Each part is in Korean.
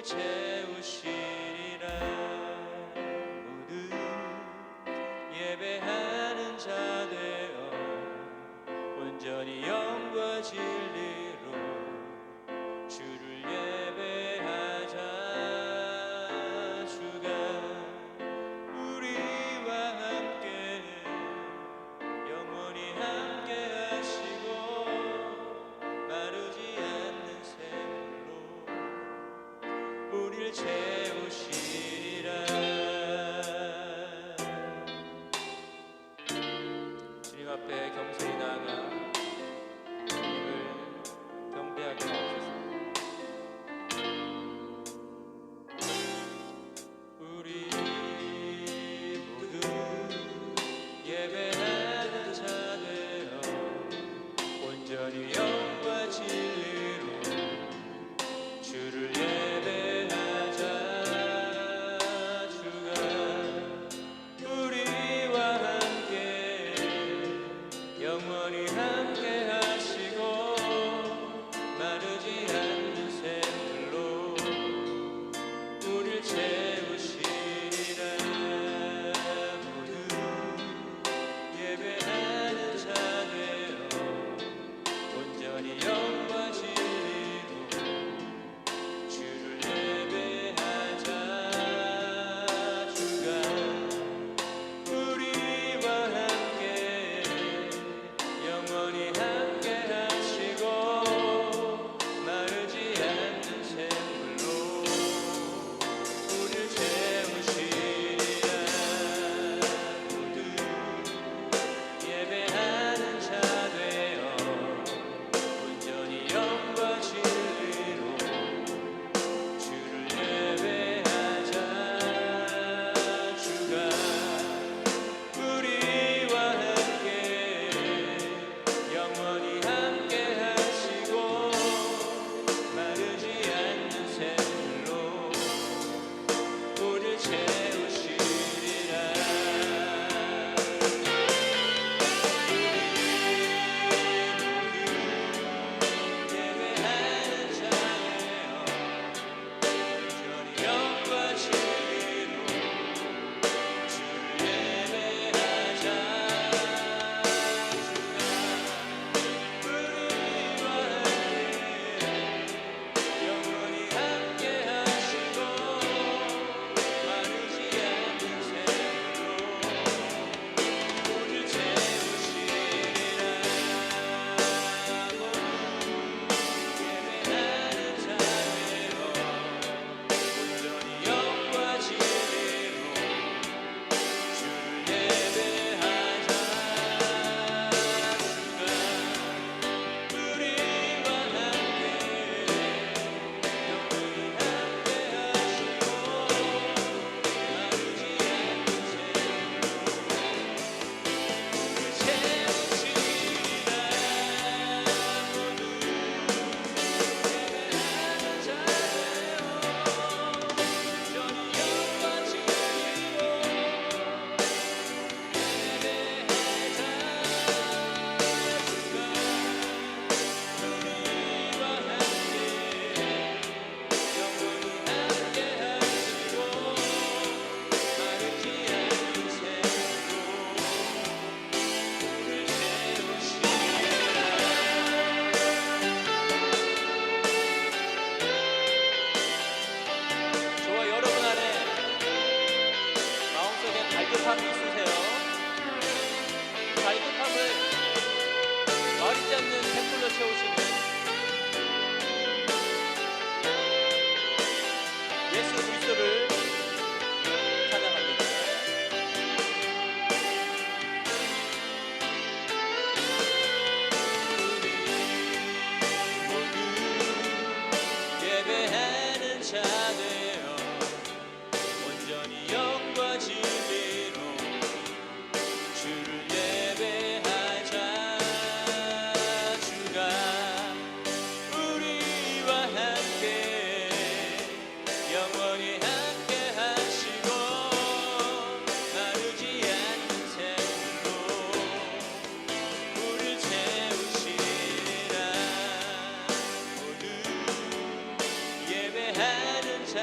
채우시리라. 모두 예배하는 자 되어 온전히 영과 진리로 주를 예배하자. 주가 우리와 함께 영원히 함께 하시고 마르지 않는 샘물로 우리를 채우시리라. 주님 앞에 겸손히 나아가 주님을 경배하게 하옵소서. 우리 모두 예배하는 자 되어 온전히 영과 진리로 주를 예배하자. 주가 우리와 함께 영원히 함께 하시고 마르지 않는 샘물로 우리를 채우시리라. 모두 예배하는 자 되어 온전히 영과 진리로 주를 예배하자. 주가 우리와 함께 영원히 함께 하시고 마르지 않는 샘물로 우리를 채우시리라. 모두 예배하는 자 되어 온전히 영과 진리로 주를 예배하자. 주가 우리와 함께 영원히 함께 하시고 마르지 않는 샘물로 우리를 채우시리라. 예배하는 자 되어 온전히 영과 진리로 주를 예배하자. 주가 우리와 함께 영원히 함께 하시고 마르지 않는 샘물로 우리를 채우시리라. 모두 예배하는 자 되어 온전히 영과 진리로 주를 예배하자. 주가 우리와 함께 영원히 함께 하시고 마르지 않는 샘물로 저와 여러분 안에 마음속에 갈급함이 있으세요? 갈급함을 마르지 않는 샘물로 채우시는 예수 그리스도를 찬양합니다. 모두 예배하는 자 되어 온전히 영과 진리로 주를 예배하자. 주가 우리와 함께 영원히 함께 하시고 마르지 않는 샘물로 우리를 채우시리라. 모두 예배하는 자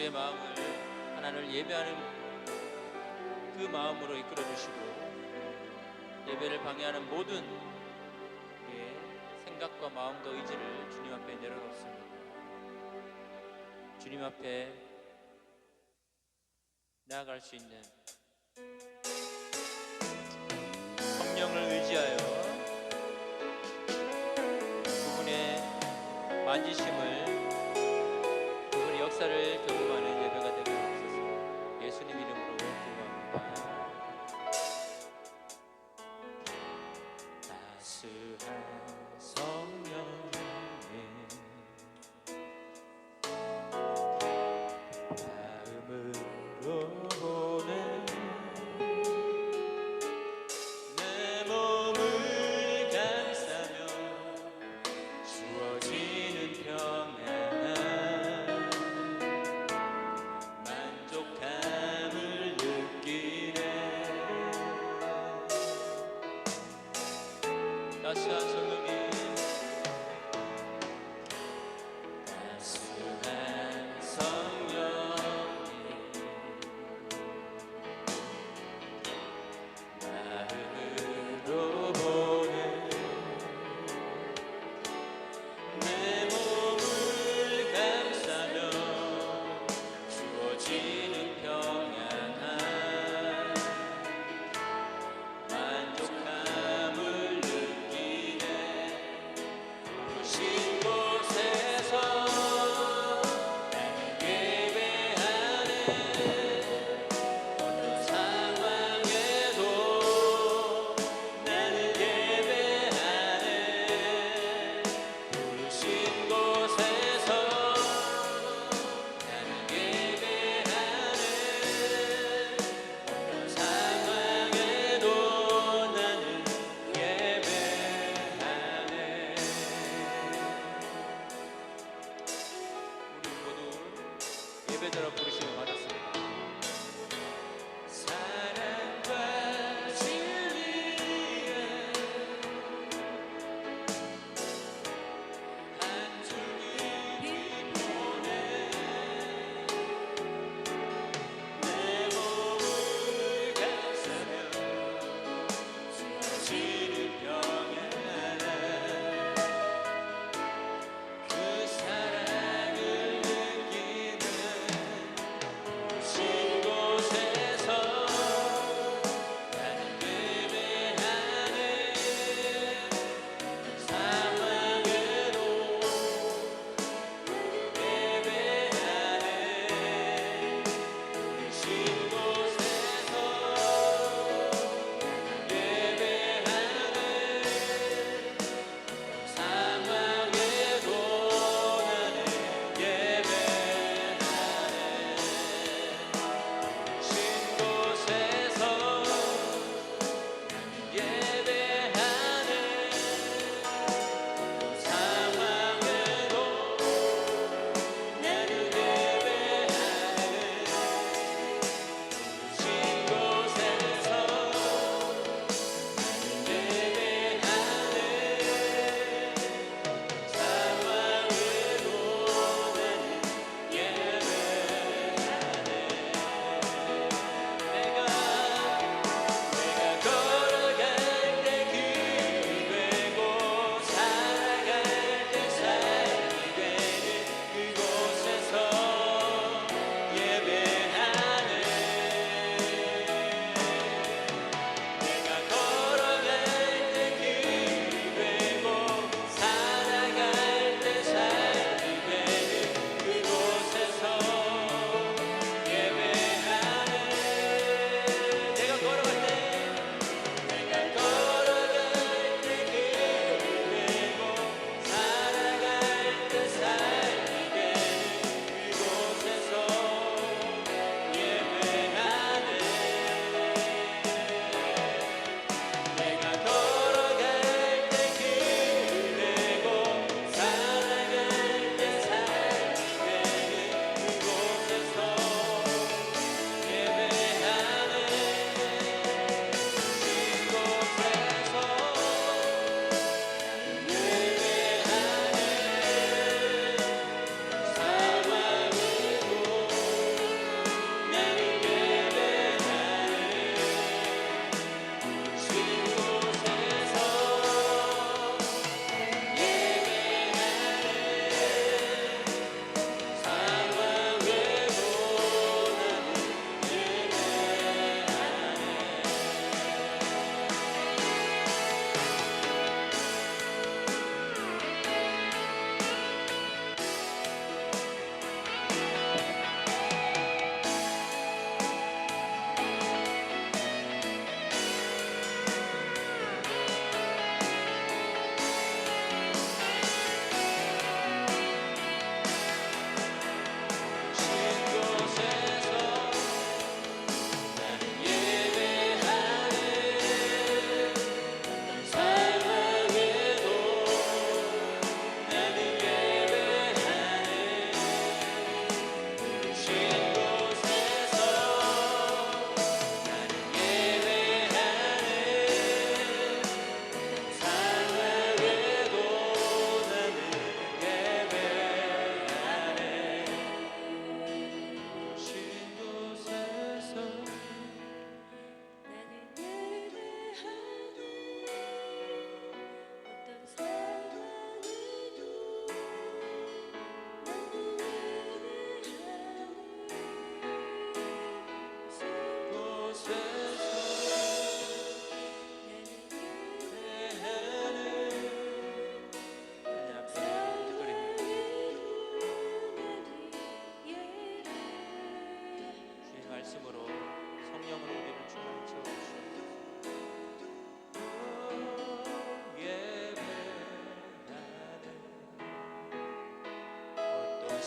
우리의 마음을 하나님을 예배하는 그 마음으로 이끌어 주시고, 예배를 방해하는 모든 우리의 생각과 마음과 의지를 주님 앞에 내려놓습니다. 주님 앞에 나아갈 수 있는 성령을 의지하여 그분의 만지심을, 그분의 역사를 경험하는 예배가 되게 하옵소서. 예수님 이름으로 기도합니다. 따스한 성령님, 마음으로 보내 내 몸을 감싸며 주어지는 평안,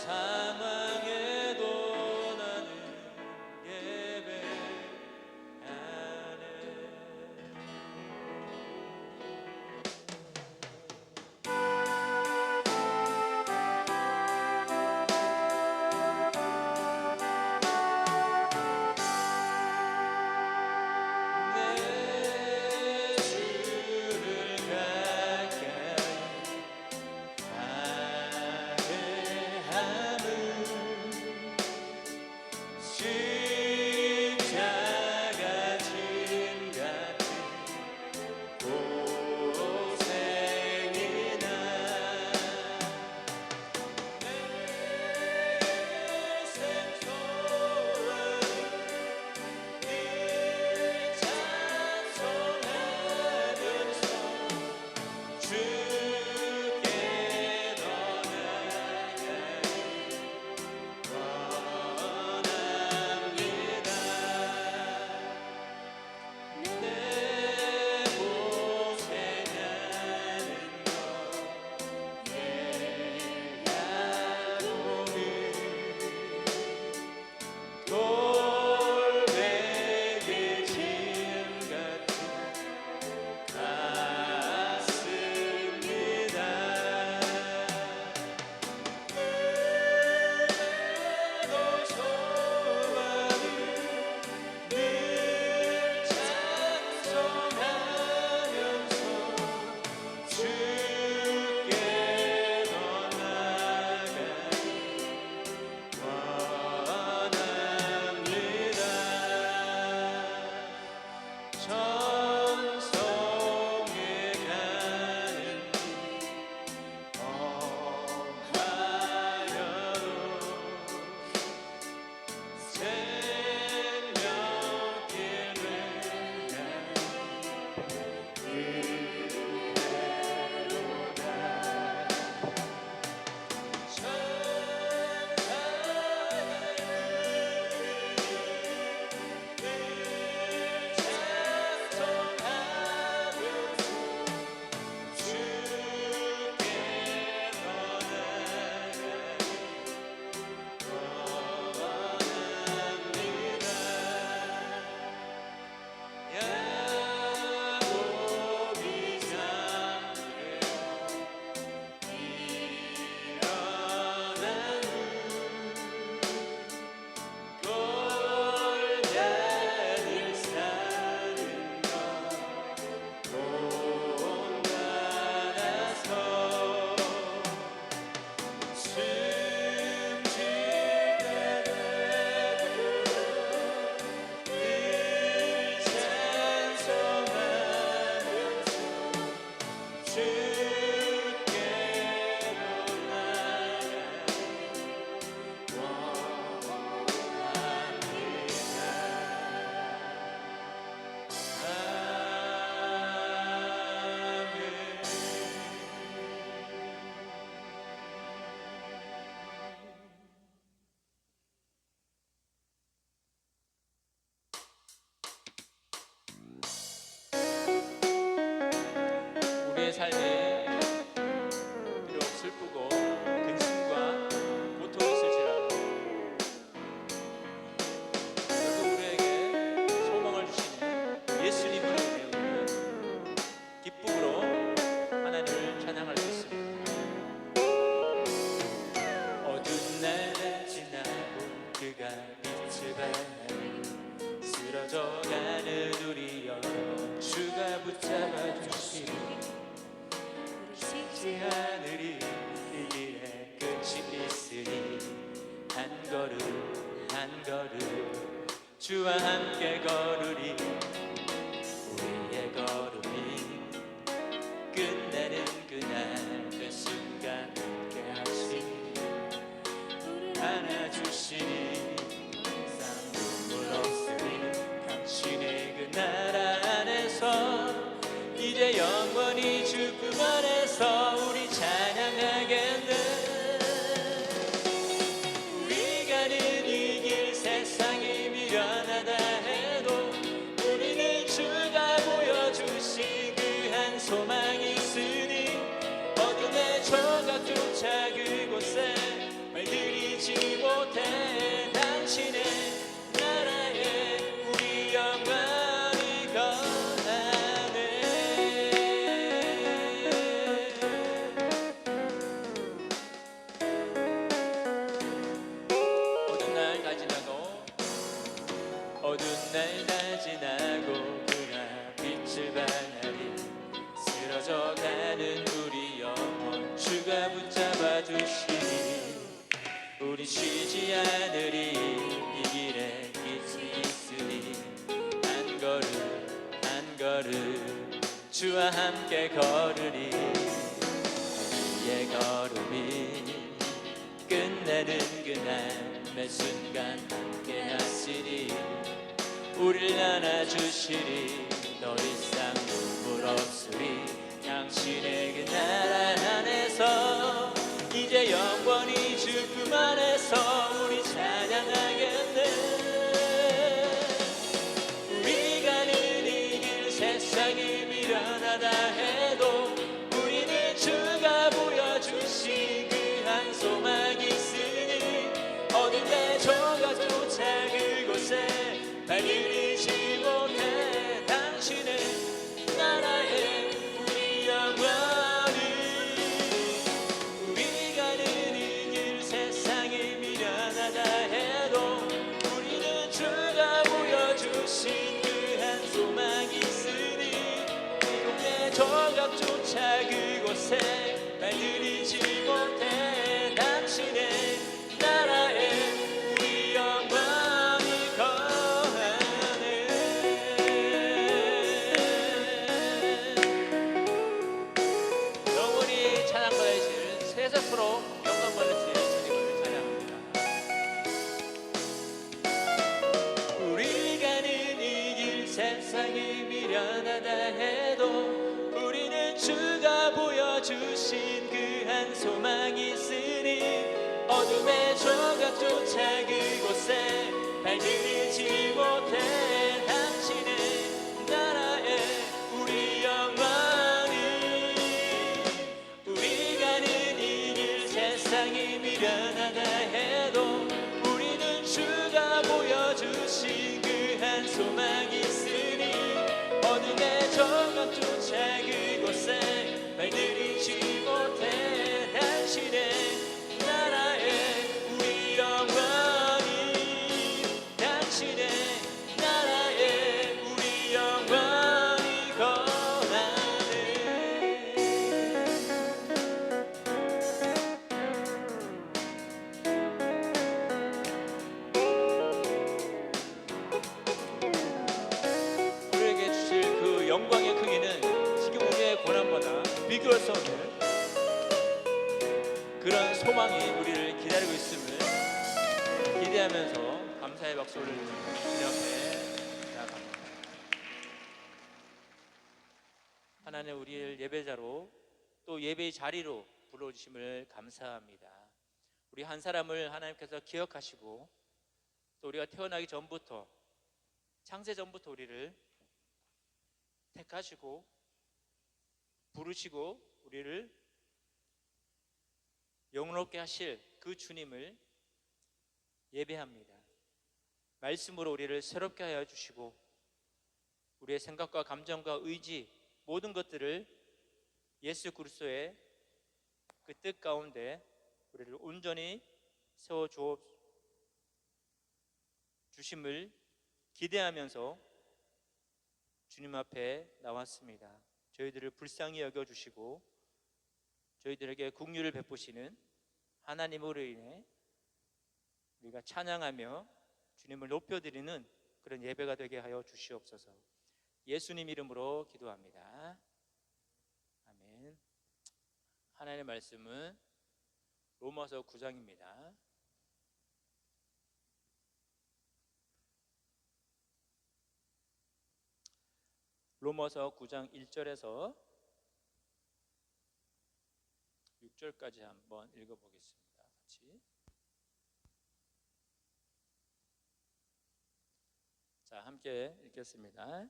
사망에도 나는 예배하네. 내 주를 가까이 아뢰함은 십자가 짐 같은 고생이나 내 생소원을 늘 찬송하면서 주께 더 나아가기 원합니다. 내 고생하는 것 예야로는 돌베개 짐 같은 가슴이다. 내도 소망을 늘 찬송하면서 주께 더 나아가기 원합니다. 천성에 가는 길 엄하여도 생명길을 은혜로다. 골짜기를 사는 것 온전하서 숨질 때도 늘 찬송하면서 주께 더 나아가기 우리의 삶에 비록 슬프고 근심과 고통이 있을지라도 결국 우리에게 소망을 주시는 예수님을 배우는 기쁨으로 하나님을 찬양할 수 있습니다. 어두운 날은 지나고 그가 빛을 발하니 쓰러져가는 우리 영혼 주가 붙잡아 주시고 식지 않으리 이 길에 끝이 있으니 한 걸음 한 걸음 주와 함께 걸으리. 우리의 걸음이 끝내는 그날 그 순간 함께 하시니 안아주시니 항상 눈물 없으니 당신의 그 나라 안에서 이제 영원히 주품 안에서 우리 찬양하겠네. 우리 가는 이 길 세상이 미련하다 해도 우리는 주가 보여주신 그 한 소망이 있으니 어둠의 조각조차 그곳에 말들이 주시리. 우리 쉬지 않으리. 이 길에 빛이 있으리. 한 걸음 한 걸음 주와 함께 걸으리. 우리의 걸음이 끝내는 그날 매 순간 함께 하시리. 우릴 안아주시리. 더 이상 눈물 없으리. 당신의 그 나라 안에서 이제 영원히 주품 안에서 우리 찬양하겠네. 우리 가는 이 길 세상이 미련하다 해도 우리는 주가 보여주신 그 한 소망이 있으니 어딘데 조각조차 그곳에 발들이지 못해. 당신의 나라에 우리 영원히. 우리 가는 이 길 세상이 미련하다 해도 우리는 주가 보여주신 그 한 소망이 있으니 이곳에 조각조차 그곳에 발들이지 못해. 당신의 나라에 우리 영원히 거하네. 영원히 찬양받으실 새 스스로 영광 받으실 주님을 찬양합니다. 우리 가는 이 길 세상이 미련하다 해도 우리는 주가 보여주신 그 한 소망이 있으니 어둠의 조각조차 그곳에 발들이지 못해. 당신의 나라에 우리 영원히. 우리 가는 이 길 세상이 미련하다 해도 우리는 주가 보여주신 그 한 소망이 있으니 어둠의 조각조차 그곳에 발들이지 못해. 당신의 나라에 우리 영원히. 당신의 나라에 우리 영원히 거하네. 우리에게 주실 그 영광의 크기는 지금 우리의 고난보다 비교할 수 없는 그런 소망이 우리를 기다리고 있음을 기대하면서 감사의 박수를 주님 앞에 나아갑니다. 하나님, 우리를 예배자로 또 예배의 자리로 불러주심을 감사합니다. 우리 한 사람을 하나님께서 기억하시고 또 우리가 태어나기 전부터, 창세 전부터 우리를 택하시고 부르시고 우리를 영원롭게 하실 그 주님을 예배합니다. 말씀으로 우리를 새롭게 하여 주시고 우리의 생각과 감정과 의지 모든 것들을 예수 그리스도의 그 뜻 가운데 우리를 온전히 세워 주심을 기대하면서 주님 앞에 나왔습니다. 저희들을 불쌍히 여겨주시고 저희들에게 긍휼을 베푸시는 하나님으로 인해 우리가 찬양하며 주님을 높여드리는 그런 예배가 되게 하여 주시옵소서. 예수님 이름으로 기도합니다. 아멘. 하나님의 말씀은 로마서 9장입니다. 로마서 9장 1절에서 6절까지 한번 읽어보겠습니다. 같이. 자, 함께 읽겠습니다.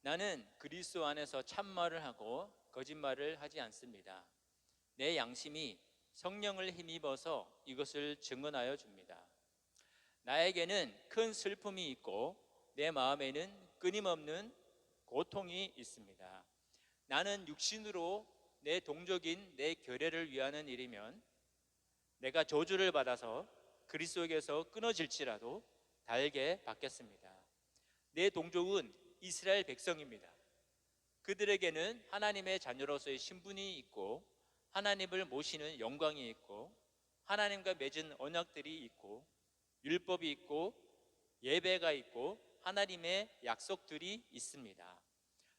나는 그리스도 안에서 참말을 하고 거짓말을 하지 않습니다. 내 양심이 성령을 힘입어서 이것을 증언하여 줍니다. 나에게는 큰 슬픔이 있고 내 마음에는 끊임없는 고통이 있습니다. 나는 육신으로 내 동족인 내 교례를 위하는 일이면 내가 저주를 받아서 그리스도에게서 끊어질지라도 달게 받겠습니다. 내 동족은 이스라엘 백성입니다. 그들에게는 하나님의 자녀로서의 신분이 있고 하나님을 모시는 영광이 있고 하나님과 맺은 언약들이 있고 율법이 있고 예배가 있고 하나님의 약속들이 있습니다.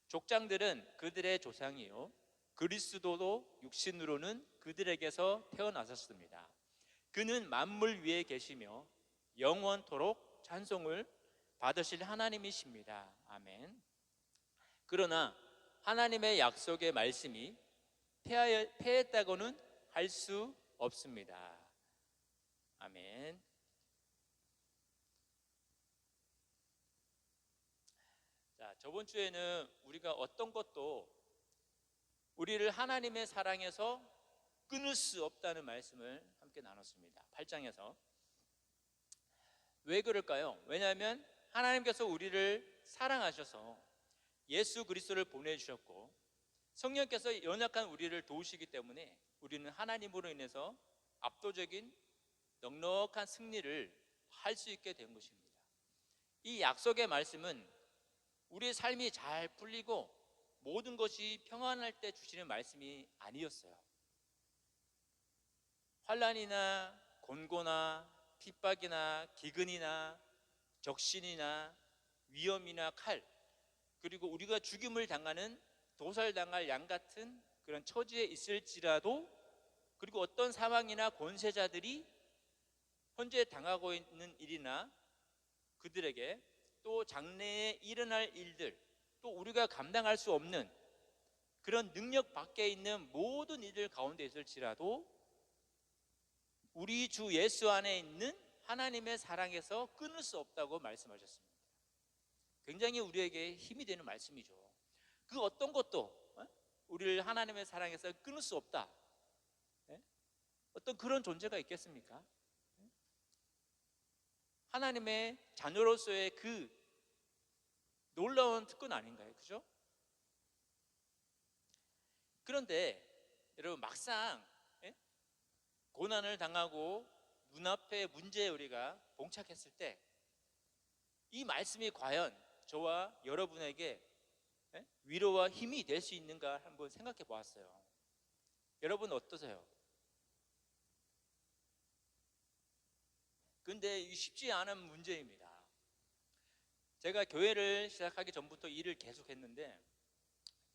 족장들은 그들의 조상이요 그리스도도 육신으로는 그들에게서 태어나셨습니다. 그는 만물 위에 계시며 영원토록 찬송을 받으실 하나님이십니다. 아멘. 그러나 하나님의 약속의 말씀이 패했다고는 할 수 없습니다. 아멘. 자, 저번 주에는 우리가 어떤 것도 우리를 하나님의 사랑에서 끊을 수 없다는 말씀을 함께 나눴습니다. 8장에서. 왜 그럴까요? 왜냐하면 하나님께서 우리를 사랑하셔서 예수 그리스도를 보내주셨고 성령께서 연약한 우리를 도우시기 때문에 우리는 하나님으로 인해서 압도적인 넉넉한 승리를 할 수 있게 된 것입니다. 이 약속의 말씀은 우리의 삶이 잘 풀리고 모든 것이 평안할 때 주시는 말씀이 아니었어요. 환난이나 곤고나 핍박이나 기근이나 적신이나 위험이나 칼, 그리고 우리가 죽임을 당하는 도살당할 양 같은 그런 처지에 있을지라도, 그리고 어떤 사망이나 권세자들이 현재 당하고 있는 일이나 그들에게 또 장래에 일어날 일들, 또 우리가 감당할 수 없는 그런 능력 밖에 있는 모든 일들 가운데 있을지라도 우리 주 예수 안에 있는 하나님의 사랑에서 끊을 수 없다고 말씀하셨습니다. 굉장히 우리에게 힘이 되는 말씀이죠. 그 어떤 것도 우리를 하나님의 사랑에서 끊을 수 없다. 어떤 그런 존재가 있겠습니까? 하나님의 자녀로서의 그 놀라운 특권 아닌가요? 그죠? 그런데 여러분, 막상 고난을 당하고 눈앞에 문제에 우리가 봉착했을 때 이 말씀이 과연 저와 여러분에게 위로와 힘이 될 수 있는가 한번 생각해 보았어요. 여러분 어떠세요? 근데 쉽지 않은 문제입니다. 제가 교회를 시작하기 전부터 일을 계속 했는데,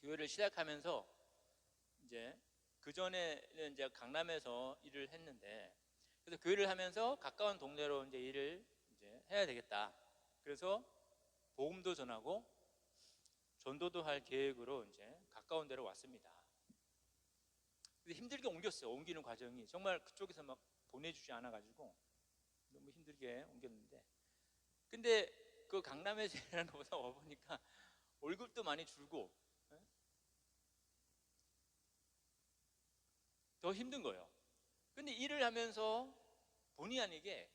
교회를 시작하면서 이제 그 전에는 이제 강남에서 일을 했는데, 그래서 교회를 하면서 가까운 동네로 이제 일을 이제 해야 되겠다. 그래서 복음도 전하고 전도도 할 계획으로 이제 가까운 데로 왔습니다. 근데 힘들게 옮겼어요. 옮기는 과정이 정말 그쪽에서 막 보내주지 않아가지고 너무 힘들게 옮겼는데, 근데 그 강남에서 일하는 것보다 와보니까 월급도 많이 줄고 더 힘든 거예요. 근데 일을 하면서 본의 아니게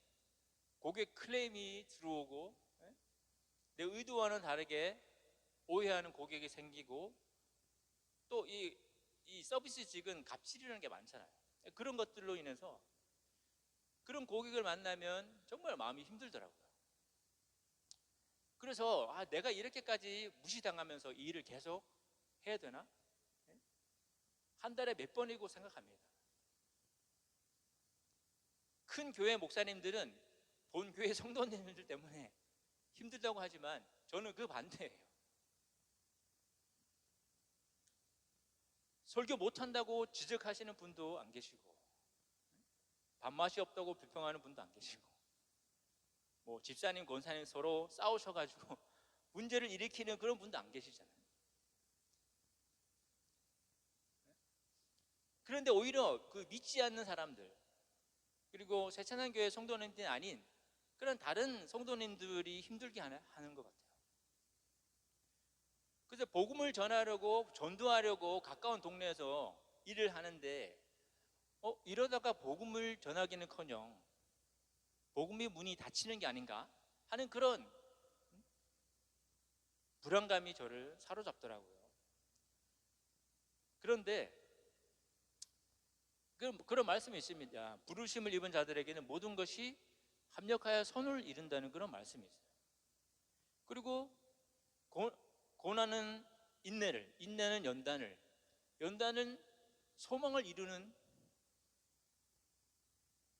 고객 클레임이 들어오고 내 의도와는 다르게 오해하는 고객이 생기고, 또 이 서비스직은 갑질이라는 게 많잖아요. 그런 것들로 인해서 그런 고객을 만나면 정말 마음이 힘들더라고요. 그래서 내가 이렇게까지 무시당하면서 이 일을 계속 해야 되나? 한 달에 몇 번이고 생각합니다. 큰 교회 목사님들은 본 교회 성도님들 때문에 힘들다고 하지만 저는 그 반대예요. 설교 못한다고 지적하시는 분도 안 계시고, 밥맛이 없다고 불평하는 분도 안 계시고, 뭐 집사님 권사님 서로 싸우셔가지고 문제를 일으키는 그런 분도 안 계시잖아요. 그런데 오히려 그 믿지 않는 사람들, 그리고 새찬양교회 성도님들이 아닌 그런 다른 성도님들이 힘들게 하는 것 같아요. 그래서 복음을 전하려고 전도하려고 가까운 동네에서 일을 하는데 이러다가 복음을 전하기는커녕 복음의 문이 닫히는 게 아닌가 하는 그런 불안감이 저를 사로잡더라고요. 그런데 그런 말씀이 있습니다. 부르심을 입은 자들에게는 모든 것이 합력하여 선을 이룬다는 그런 말씀이 있어요. 그리고 고난은 인내를, 인내는 연단을, 연단은 소망을 이루는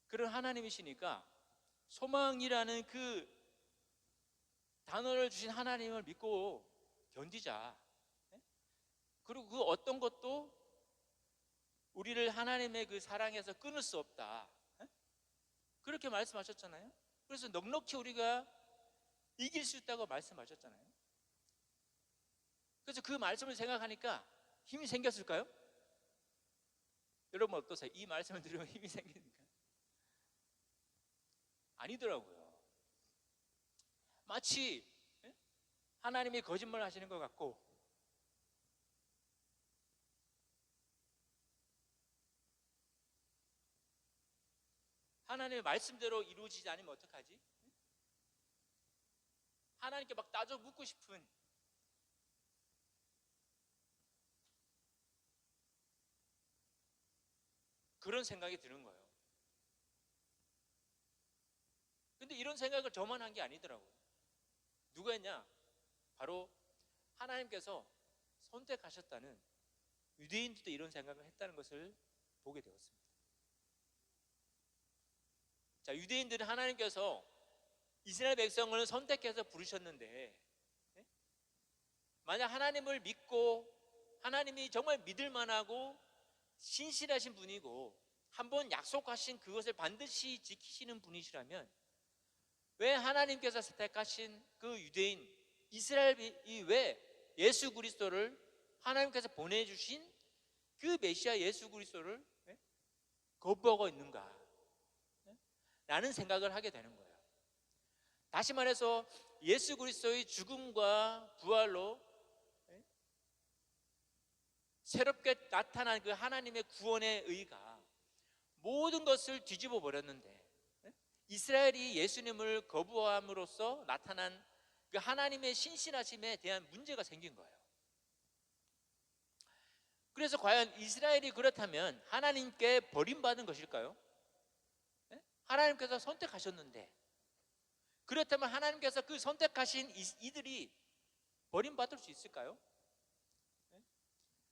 그런 하나님이시니까 소망이라는 그 단어를 주신 하나님을 믿고 견디자. 그리고 그 어떤 것도 우리를 하나님의 그 사랑에서 끊을 수 없다. 그렇게 말씀하셨잖아요. 그래서 넉넉히 우리가 이길 수 있다고 말씀하셨잖아요. 그래서 그 말씀을 생각하니까 힘이 생겼을까요? 여러분 어떠세요? 이 말씀을 들으면 힘이 생깁니까? 아니더라고요. 마치 하나님이 거짓말 하시는 것 같고, 하나님의 말씀대로 이루어지지 않으면 어떡하지? 하나님께 막 따져 묻고 싶은 그런 생각이 드는 거예요. 근데 이런 생각을 저만 한 게 아니더라고요. 누가 했냐? 바로 하나님께서 선택하셨다는 유대인들도 이런 생각을 했다는 것을 보게 되었습니다. 자, 유대인들은 하나님께서 이스라엘 백성을 선택해서 부르셨는데, 만약 하나님을 믿고 하나님이 정말 믿을 만하고 신실하신 분이고 한번 약속하신 그것을 반드시 지키시는 분이시라면 왜 하나님께서 선택하신 그 유대인 이스라엘이 왜 예수 그리스도를 하나님께서 보내주신 그 메시아 예수 그리스도를 거부하고 있는가 라는 생각을 하게 되는 거예요. 다시 말해서 예수 그리스도의 죽음과 부활로 새롭게 나타난 그 하나님의 구원의 의가 모든 것을 뒤집어 버렸는데, 이스라엘이 예수님을 거부함으로써 나타난 그 하나님의 신실하심에 대한 문제가 생긴 거예요. 그래서 과연 이스라엘이 그렇다면 하나님께 버림받은 것일까요? 하나님께서 선택하셨는데, 그렇다면 하나님께서 그 선택하신 이들이 버림받을 수 있을까요?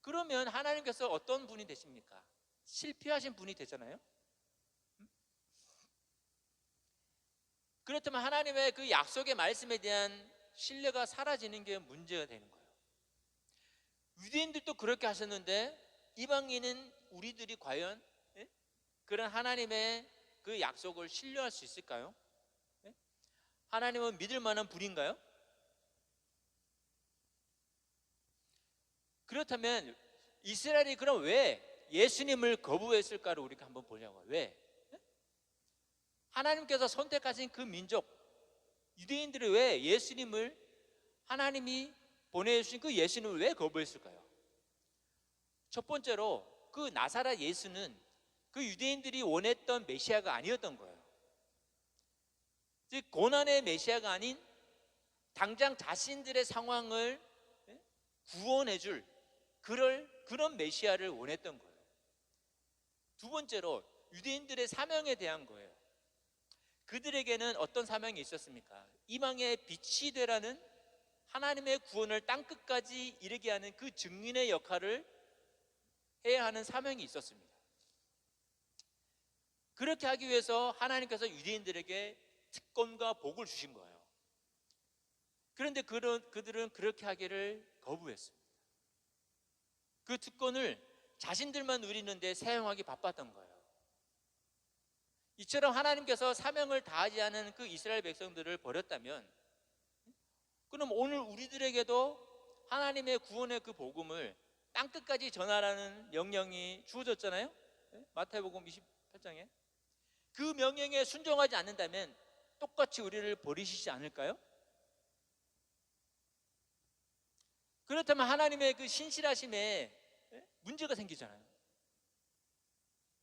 그러면 하나님께서 어떤 분이 되십니까? 실패하신 분이 되잖아요. 그렇다면 하나님의 그 약속의 말씀에 대한 신뢰가 사라지는 게 문제가 되는 거예요. 유대인들도 그렇게 하셨는데 이방인은 우리들이 과연 그런 하나님의 그 약속을 신뢰할 수 있을까요? 하나님은 믿을 만한 분인가요? 그렇다면 이스라엘이 그럼 왜 예수님을 거부했을까를 우리가 한번 보려고요. 왜? 하나님께서 선택하신 그 민족 유대인들이 왜 예수님을 하나님이 보내주신 그 예수님을 왜 거부했을까요? 첫 번째로 그 나사렛 예수는 그 유대인들이 원했던 메시아가 아니었던 거예요. 즉 고난의 메시아가 아닌 당장 자신들의 상황을 구원해줄 그런 메시아를 원했던 거예요. 두 번째로 유대인들의 사명에 대한 거예요. 그들에게는 어떤 사명이 있었습니까? 이방의 빛이 되라는 하나님의 구원을 땅끝까지 이르게 하는 그 증인의 역할을 해야 하는 사명이 있었습니다. 그렇게 하기 위해서 하나님께서 유대인들에게 특권과 복을 주신 거예요. 그런데 그들은 그렇게 하기를 거부했습니다. 그 특권을 자신들만 누리는데 사용하기 바빴던 거예요. 이처럼 하나님께서 사명을 다하지 않은 그 이스라엘 백성들을 버렸다면, 그럼 오늘 우리들에게도 하나님의 구원의 그 복음을 땅끝까지 전하라는 명령이 주어졌잖아요. 마태복음 28장에 그 명령에 순종하지 않는다면 똑같이 우리를 버리시지 않을까요? 그렇다면 하나님의 그 신실하심에 문제가 생기잖아요.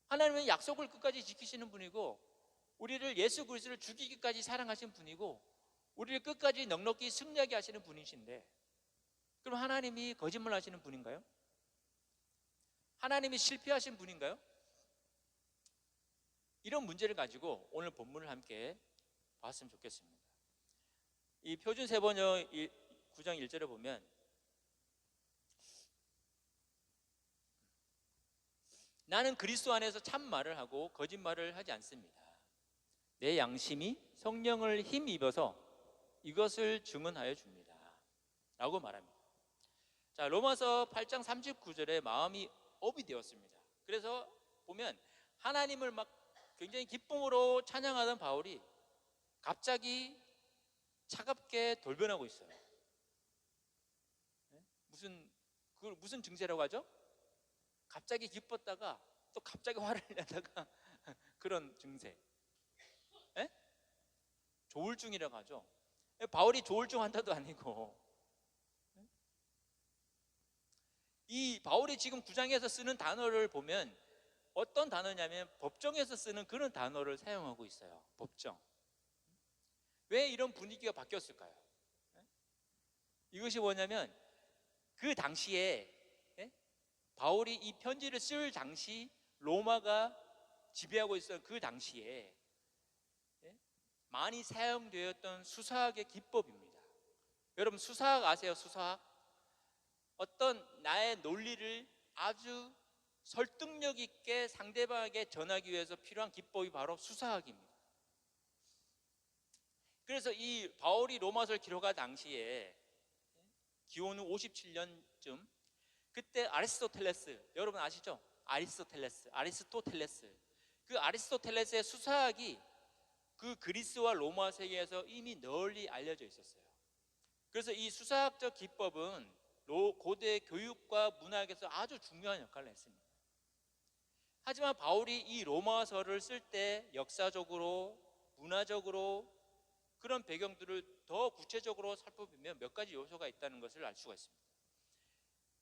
하나님은 약속을 끝까지 지키시는 분이고 우리를 예수 그리스도를 죽이기까지 사랑하신 분이고 우리를 끝까지 넉넉히 승리하게 하시는 분이신데, 그럼 하나님이 거짓말 하시는 분인가요? 하나님이 실패하신 분인가요? 이런 문제를 가지고 오늘 본문을 함께 봤으면 좋겠습니다. 이 표준 세번역 9장 1절에 보면 나는 그리스도 안에서 참말을 하고 거짓말을 하지 않습니다. 내 양심이 성령을 힘입어서 이것을 증언하여 줍니다 라고 말합니다. 자, 로마서 8장 39절에 마음이 업이 되었습니다. 그래서 보면 하나님을 막 굉장히 기쁨으로 찬양하던 바울이 갑자기 차갑게 돌변하고 있어요. 그걸 무슨 증세라고 하죠? 갑자기 기뻤다가 또 갑자기 화를 내다가 그런 증세. 에? 조울증이라고 하죠. 바울이 조울증 환자도 아니고, 이 바울이 지금 9장에서 쓰는 단어를 보면 어떤 단어냐면 법정에서 쓰는 그런 단어를 사용하고 있어요. 법정. 왜 이런 분위기가 바뀌었을까요? 이것이 뭐냐면 그 당시에 바울이 이 편지를 쓸 당시 로마가 지배하고 있었던 그 당시에 많이 사용되었던 수사학의 기법입니다. 여러분 수사학 아세요? 수사학? 어떤 나의 논리를 아주 설득력 있게 상대방에게 전하기 위해서 필요한 기법이 바로 수사학입니다. 그래서 이 바울이 로마서를 기록할 당시에 기원 후 57년쯤 그때 아리스토텔레스, 여러분 아시죠? 아리스토텔레스. 그 아리스토텔레스의 수사학이 그 그리스와 로마 세계에서 이미 널리 알려져 있었어요. 그래서 이 수사학적 기법은 고대 교육과 문학에서 아주 중요한 역할을 했습니다. 하지만 바울이 이 로마서를 쓸 때 역사적으로, 문화적으로 그런 배경들을 더 구체적으로 살펴보면 몇 가지 요소가 있다는 것을 알 수가 있습니다.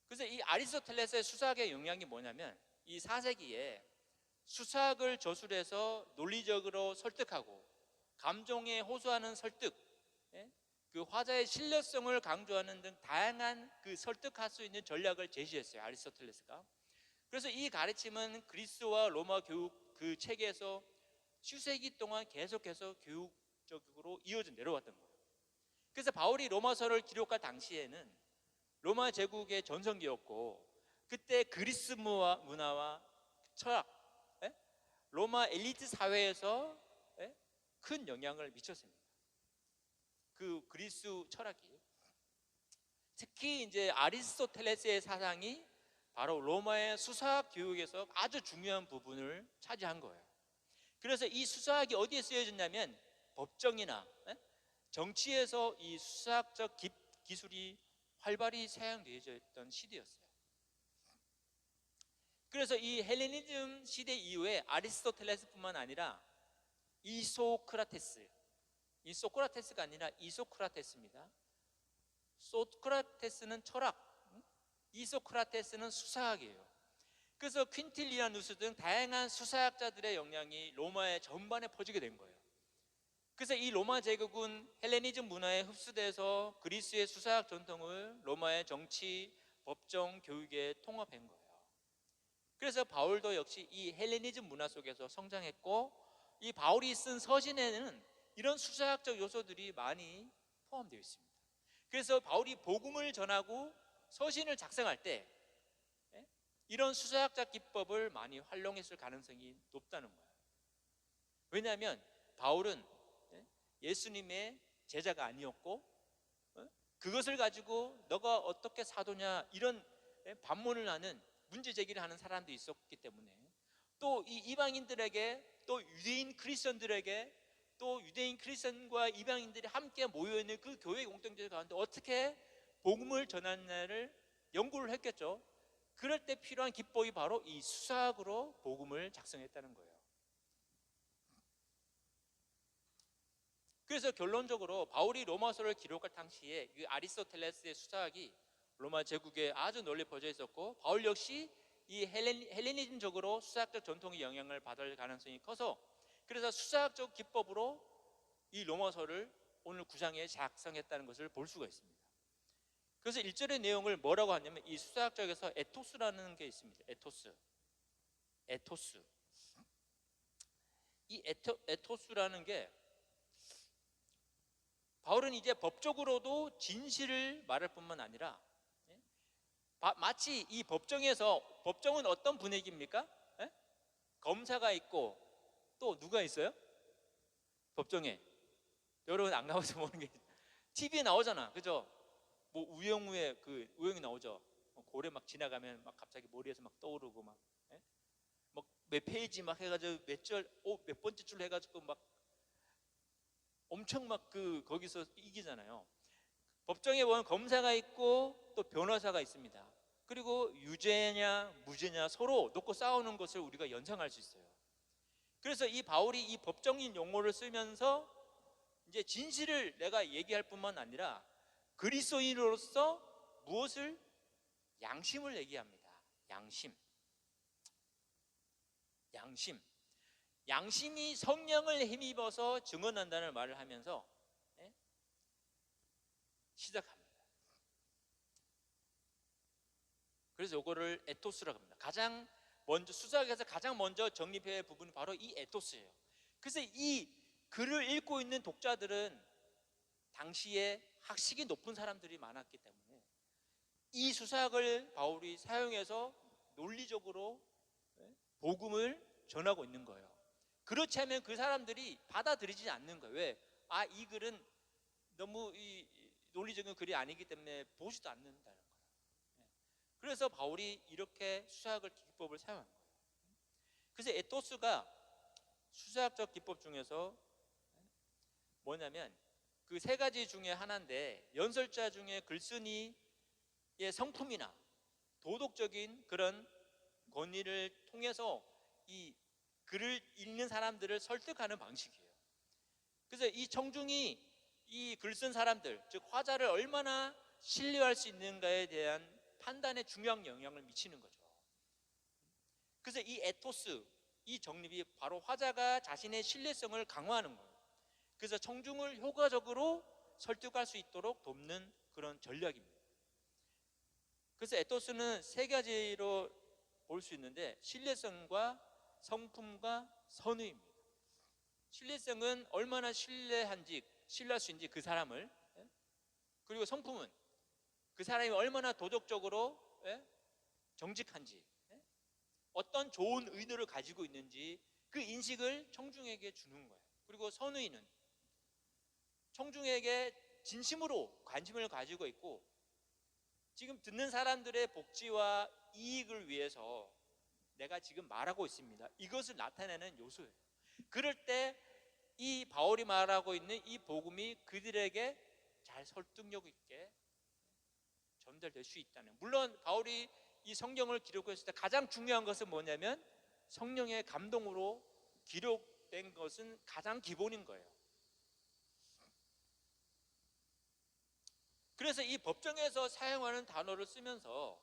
그래서 이 아리스토텔레스의 수사학의 영향이 뭐냐면 이 4세기에 수사학을 저술해서 논리적으로 설득하고 감정에 호소하는 설득, 그 화자의 신뢰성을 강조하는 등 다양한 그 설득할 수 있는 전략을 제시했어요, 아리스토텔레스가. 그래서 이 가르침은 그리스와 로마 교육 그 체계에서 수세기 동안 계속해서 교육적으로 이어져 내려왔던 거예요. 그래서 바울이 로마서를 기록할 당시에는 로마 제국의 전성기였고 그때 그리스 문화와 철학, 로마 엘리트 사회에서 큰 영향을 미쳤습니다. 그 그리스 철학이 특히 이제 아리스토텔레스의 사상이 바로 로마의 수사학 교육에서 아주 중요한 부분을 차지한 거예요. 그래서 이 수사학이 어디에 쓰여졌냐면 법정이나 정치에서 이 수사학적 기술이 활발히 사용되어져 있던 시대였어요. 그래서 이 헬레니즘 시대 이후에 아리스토텔레스뿐만 아니라 소크라테스가 아니라 이소크라테스입니다. 소크라테스는 철학, 이소크라테스는 수사학이에요. 그래서 퀸틸리아누스 등 다양한 수사학자들의 영향이 로마의 전반에 퍼지게 된 거예요. 그래서 이 로마 제국은 헬레니즘 문화에 흡수돼서 그리스의 수사학 전통을 로마의 정치, 법정, 교육에 통합한 거예요. 그래서 바울도 역시 이 헬레니즘 문화 속에서 성장했고 이 바울이 쓴 서신에는 이런 수사학적 요소들이 많이 포함되어 있습니다. 그래서 바울이 복음을 전하고 서신을 작성할 때 이런 수사학적 기법을 많이 활용했을 가능성이 높다는 거예요. 왜냐하면 바울은 예수님의 제자가 아니었고 그것을 가지고 너가 어떻게 사도냐 이런 반문을 하는 문제 제기를 하는 사람도 있었기 때문에 또 이 이방인들에게 또 유대인 크리스천들에게 또 유대인 크리스천과 이방인들이 함께 모여있는 그 교회 공동체 가운데 어떻게 복음을 전하느냐를 연구를 했겠죠. 그럴 때 필요한 기법이 바로 이 수사학으로 복음을 작성했다는 거예요. 그래서 결론적으로 바울이 로마서를 기록할 당시에 이 아리스토텔레스의 수사학이 로마 제국에 아주 널리 퍼져 있었고 바울 역시 이 헬레니즘적으로 수사학적 전통의 영향을 받을 가능성이 커서 그래서 수사학적 기법으로 이 로마서를 오늘 9장에 작성했다는 것을 볼 수가 있습니다. 그래서 1절의 내용을 뭐라고 하냐면 이 수사학적에서 에토스라는 게 있습니다. 에토스. 이 에토스라는 게 바울은 이제 법적으로도 진실을 말할 뿐만 아니라 마치 이 법정은 어떤 분위기입니까? 검사가 있고 또 누가 있어요? 법정에. 여러분 안 가봐서 모르는 게 TV에 나오잖아, 그죠? 뭐 우영우의 그 우영이 나오죠. 고래 막 지나가면 막 갑자기 머리에서 막 떠오르고 막, 예? 막몇 페이지 막 해가지고 몇 번째 줄 해가지고 막 엄청 막 그 거기서 이기잖아요. 법정에 보면 검사가 있고 또 변호사가 있습니다. 그리고 유죄냐 무죄냐 서로 놓고 싸우는 것을 우리가 연상할 수 있어요. 그래서 이 바울이 이 법정인 용어를 쓰면서 이제 진실을 내가 얘기할 뿐만 아니라 그리스도인으로서 무엇을? 양심을 얘기합니다. 양심. 양심이 성령을 힘입어서 증언한다는 말을 하면서, 예? 시작합니다. 그래서 이거를 에토스라고 합니다. 가장 먼저 수사학에서 가장 먼저 정립해야 할 부분이 바로 이 에토스예요. 그래서 이 글을 읽고 있는 독자들은 당시에 학식이 높은 사람들이 많았기 때문에 이 수사학을 바울이 사용해서 논리적으로 복음을 전하고 있는 거예요. 그렇지 않으면 그 사람들이 받아들이지 않는 거예요. 왜? 이 글은 너무 이 논리적인 글이 아니기 때문에 보지도 않는다는 거예요. 그래서 바울이 이렇게 수사학을 기법을 사용한 거예요. 그래서 에토스가 수사학적 기법 중에서 뭐냐면 그 세 가지 중에 하나인데, 연설자 중에 글쓴이의 성품이나 도덕적인 그런 권위를 통해서 이 글을 읽는 사람들을 설득하는 방식이에요. 그래서 이 청중이 이 글 쓴 사람들, 즉 화자를 얼마나 신뢰할 수 있는가에 대한 판단에 중요한 영향을 미치는 거죠. 그래서 이 에토스, 이 정립이 바로 화자가 자신의 신뢰성을 강화하는 거예요. 그래서 청중을 효과적으로 설득할 수 있도록 돕는 그런 전략입니다. 그래서 에토스는 세 가지로 볼 수 있는데, 신뢰성과 성품과 선의입니다. 신뢰성은 얼마나 신뢰할 수 있는지 그 사람을, 그리고 성품은 그 사람이 얼마나 도덕적으로 정직한지, 어떤 좋은 의도를 가지고 있는지 그 인식을 청중에게 주는 거예요. 그리고 선의는 청중에게 진심으로 관심을 가지고 있고 지금 듣는 사람들의 복지와 이익을 위해서 내가 지금 말하고 있습니다, 이것을 나타내는 요소예요. 그럴 때 이 바울이 말하고 있는 이 복음이 그들에게 잘 설득력 있게 전달될 수 있다는, 물론 바울이 이 성경을 기록했을 때 가장 중요한 것은 뭐냐면 성령의 감동으로 기록된 것은 가장 기본인 거예요. 그래서 이 법정에서 사용하는 단어를 쓰면서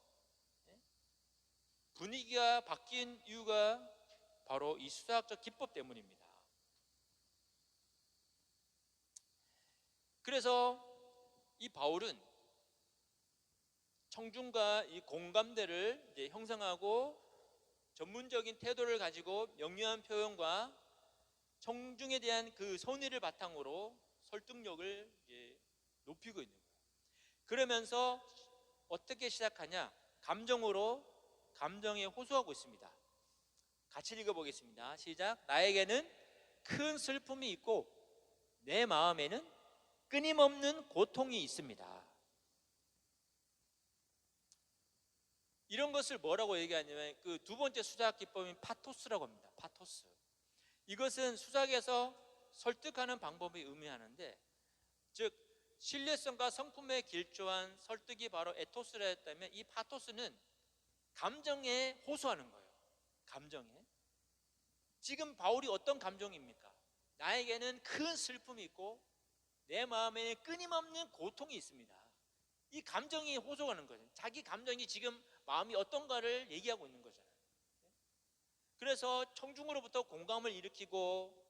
분위기가 바뀐 이유가 바로 이 수사학적 기법 때문입니다. 그래서 이 바울은 청중과 이 공감대를 이제 형성하고 전문적인 태도를 가지고 명료한 표현과 청중에 대한 그 선의를 바탕으로 설득력을 이제 높이고 있는 거예요. 그러면서 어떻게 시작하냐? 감정에 호소하고 있습니다. 같이 읽어보겠습니다. 시작. 나에게는 큰 슬픔이 있고 내 마음에는 끊임없는 고통이 있습니다. 이런 것을 뭐라고 얘기하냐면 그 두 번째 수사학 기법인 파토스라고 합니다. 파토스. 이것은 수사학에서 설득하는 방법이 의미하는데, 즉 신뢰성과 성품에 길조한 설득이 바로 에토스라 했다면, 이 파토스는 감정에 호소하는 거예요. 감정에. 지금 바울이 어떤 감정입니까? 나에게는 큰 슬픔이 있고 내 마음에 끊임없는 고통이 있습니다. 이 감정이 호소하는 거죠. 자기 감정이 지금 마음이 어떤가를 얘기하고 있는 거잖아요. 그래서 청중으로부터 공감을 일으키고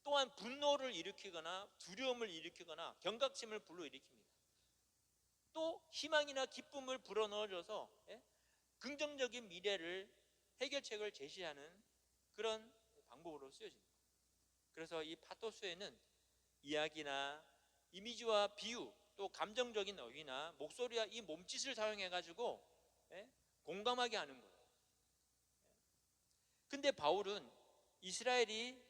또한 분노를 일으키거나 두려움을 일으키거나 경각심을 불러일으킵니다. 또 희망이나 기쁨을 불어넣어줘서 긍정적인 미래를, 해결책을 제시하는 그런 방법으로 쓰여집니다. 그래서 이 파토스에는 이야기나 이미지와 비유, 또 감정적인 어휘나 목소리와 이 몸짓을 사용해 가지고 공감하게 하는 거예요. 근데 바울은 이스라엘이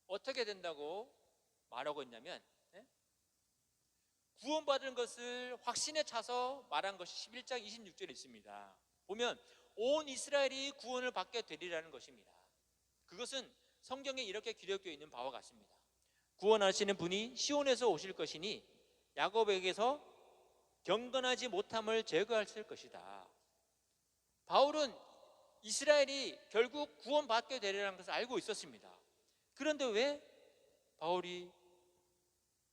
어떻게 된다고 말하고 있냐면, 구원받은 것을 확신에 차서 말한 것이 11장 26절에 있습니다. 보면 온 이스라엘이 구원을 받게 되리라는 것입니다. 그것은 성경에 이렇게 기록되어 있는 바와 같습니다. 구원하시는 분이 시온에서 오실 것이니 야곱에게서 경건하지 못함을 제거하실 것이다. 바울은 이스라엘이 결국 구원받게 되리라는 것을 알고 있었습니다. 그런데 왜 바울이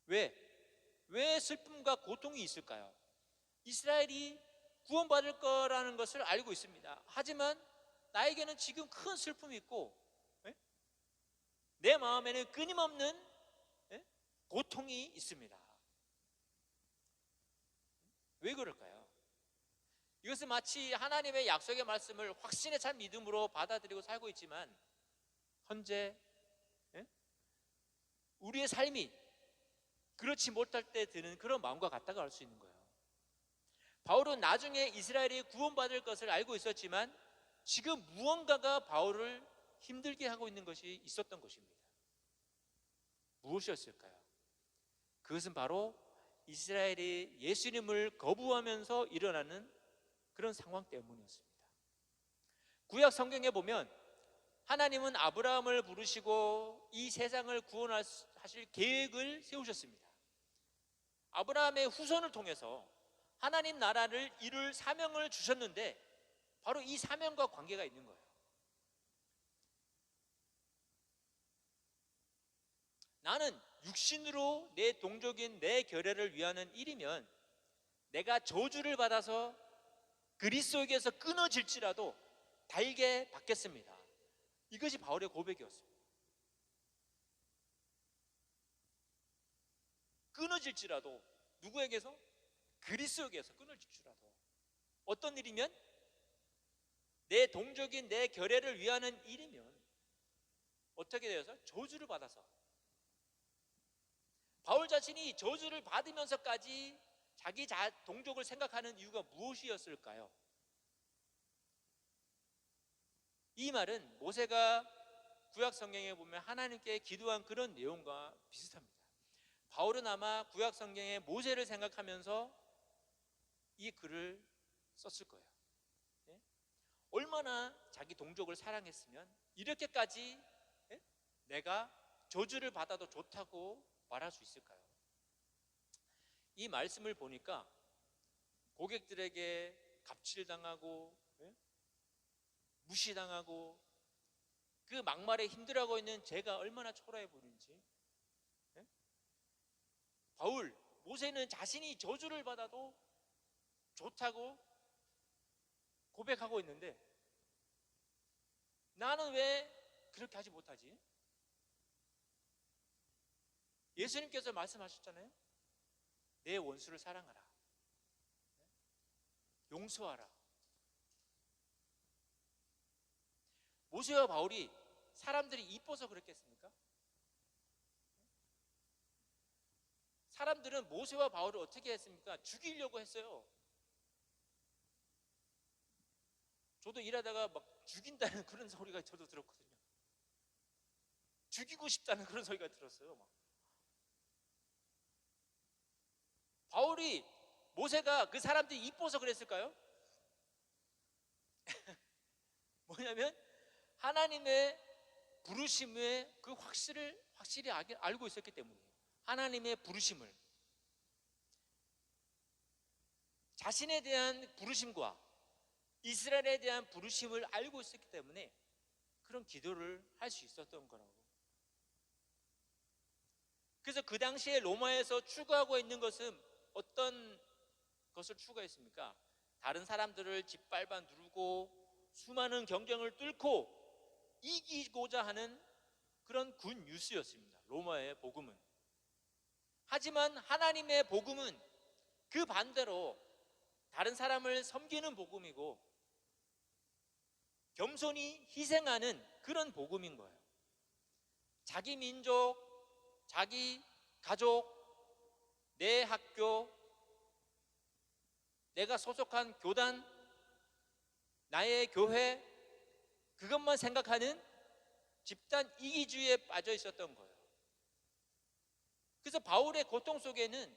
왜 슬픔과 고통이 있을까요? 이스라엘이 구원받을 거라는 것을 알고 있습니다. 하지만 나에게는 지금 큰 슬픔이 있고 내 마음에는 끊임없는 고통이 있습니다. 왜 그럴까요? 이것은 마치 하나님의 약속의 말씀을 확신에 찬 믿음으로 받아들이고 살고 있지만 현재 우리의 삶이 그렇지 못할 때 드는 그런 마음과 같다고 할 수 있는 거예요. 바울은 나중에 이스라엘이 구원받을 것을 알고 있었지만 지금 무언가가 바울을 힘들게 하고 있는 것이 있었던 것입니다. 무엇이었을까요? 그것은 바로 이스라엘이 예수님을 거부하면서 일어나는 그런 상황 때문이었습니다. 구약 성경에 보면 하나님은 아브라함을 부르시고 이 세상을 구원하실 계획을 세우셨습니다. 아브라함의 후손을 통해서 하나님 나라를 이룰 사명을 주셨는데 바로 이 사명과 관계가 있는 거예요. 나는 육신으로 내 동족인 내 결례를 위하는 일이면 내가 저주를 받아서 그리스도에게서 끊어질지라도 달게 받겠습니다. 이것이 바울의 고백이었습니다. 끊어질지라도 누구에게서? 그리스도에게서 끊어질지라도. 어떤 일이면? 내 동족인 내 결례를 위하는 일이면 어떻게 되어서? 저주를 받아서. 바울 자신이 저주를 받으면서까지 자기 동족을 생각하는 이유가 무엇이었을까요? 이 말은 모세가 구약 성경에 보면 하나님께 기도한 그런 내용과 비슷합니다. 바울은 아마 구약 성경에 모세를 생각하면서 이 글을 썼을 거예요. 얼마나 자기 동족을 사랑했으면 이렇게까지 내가 저주를 받아도 좋다고 말할 수 있을까요? 이 말씀을 보니까 고객들에게 갑질당하고 무시당하고 그 막말에 힘들어하고 있는 제가 얼마나 초라해 보이는지. 바울, 모세는 자신이 저주를 받아도 좋다고 고백하고 있는데 나는 왜 그렇게 하지 못하지? 예수님께서 말씀하셨잖아요. 내 원수를 사랑하라, 용서하라. 모세와 바울이 사람들이 이뻐서 그랬겠습니까? 사람들은 모세와 바울을 어떻게 했습니까? 죽이려고 했어요. 저도 일하다가 막 죽인다는 그런 소리가 저도 들었거든요. 죽이고 싶다는 그런 소리가 들었어요. 막. 바울이 모세가 그 사람들이 이뻐서 그랬을까요? 뭐냐면 하나님의 부르심의 그 확실히 알고 있었기 때문이에요. 하나님의 부르심을, 자신에 대한 부르심과 이스라엘에 대한 부르심을 알고 있었기 때문에 그런 기도를 할 수 있었던 거라고. 그래서 그 당시에 로마에서 추구하고 있는 것은 어떤 것을 추구했습니까? 다른 사람들을 짓밟아 누르고 수많은 경쟁을 뚫고 이기고자 하는 그런 굿 뉴스였습니다. 로마의 복음은. 하지만 하나님의 복음은 그 반대로 다른 사람을 섬기는 복음이고 겸손히 희생하는 그런 복음인 거예요. 자기 민족, 자기 가족, 내 학교, 내가 소속한 교단, 나의 교회, 그것만 생각하는 집단 이기주의에 빠져 있었던 거예요. 그래서 바울의 고통 속에는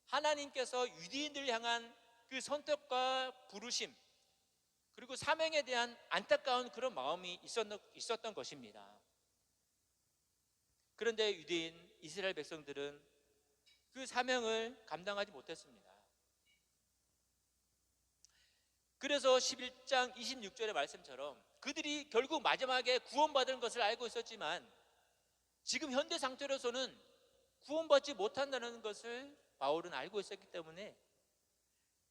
하나님께서 유대인들을 향한 그 선택과 부르심, 그리고 사명에 대한 안타까운 그런 마음이 있었던 것입니다. 그런데 유대인 이스라엘 백성들은 그 사명을 감당하지 못했습니다. 그래서 11장 26절의 말씀처럼 그들이 결국 마지막에 구원받은 것을 알고 있었지만 지금 현대 상태로서는 구원받지 못한다는 것을 바울은 알고 있었기 때문에,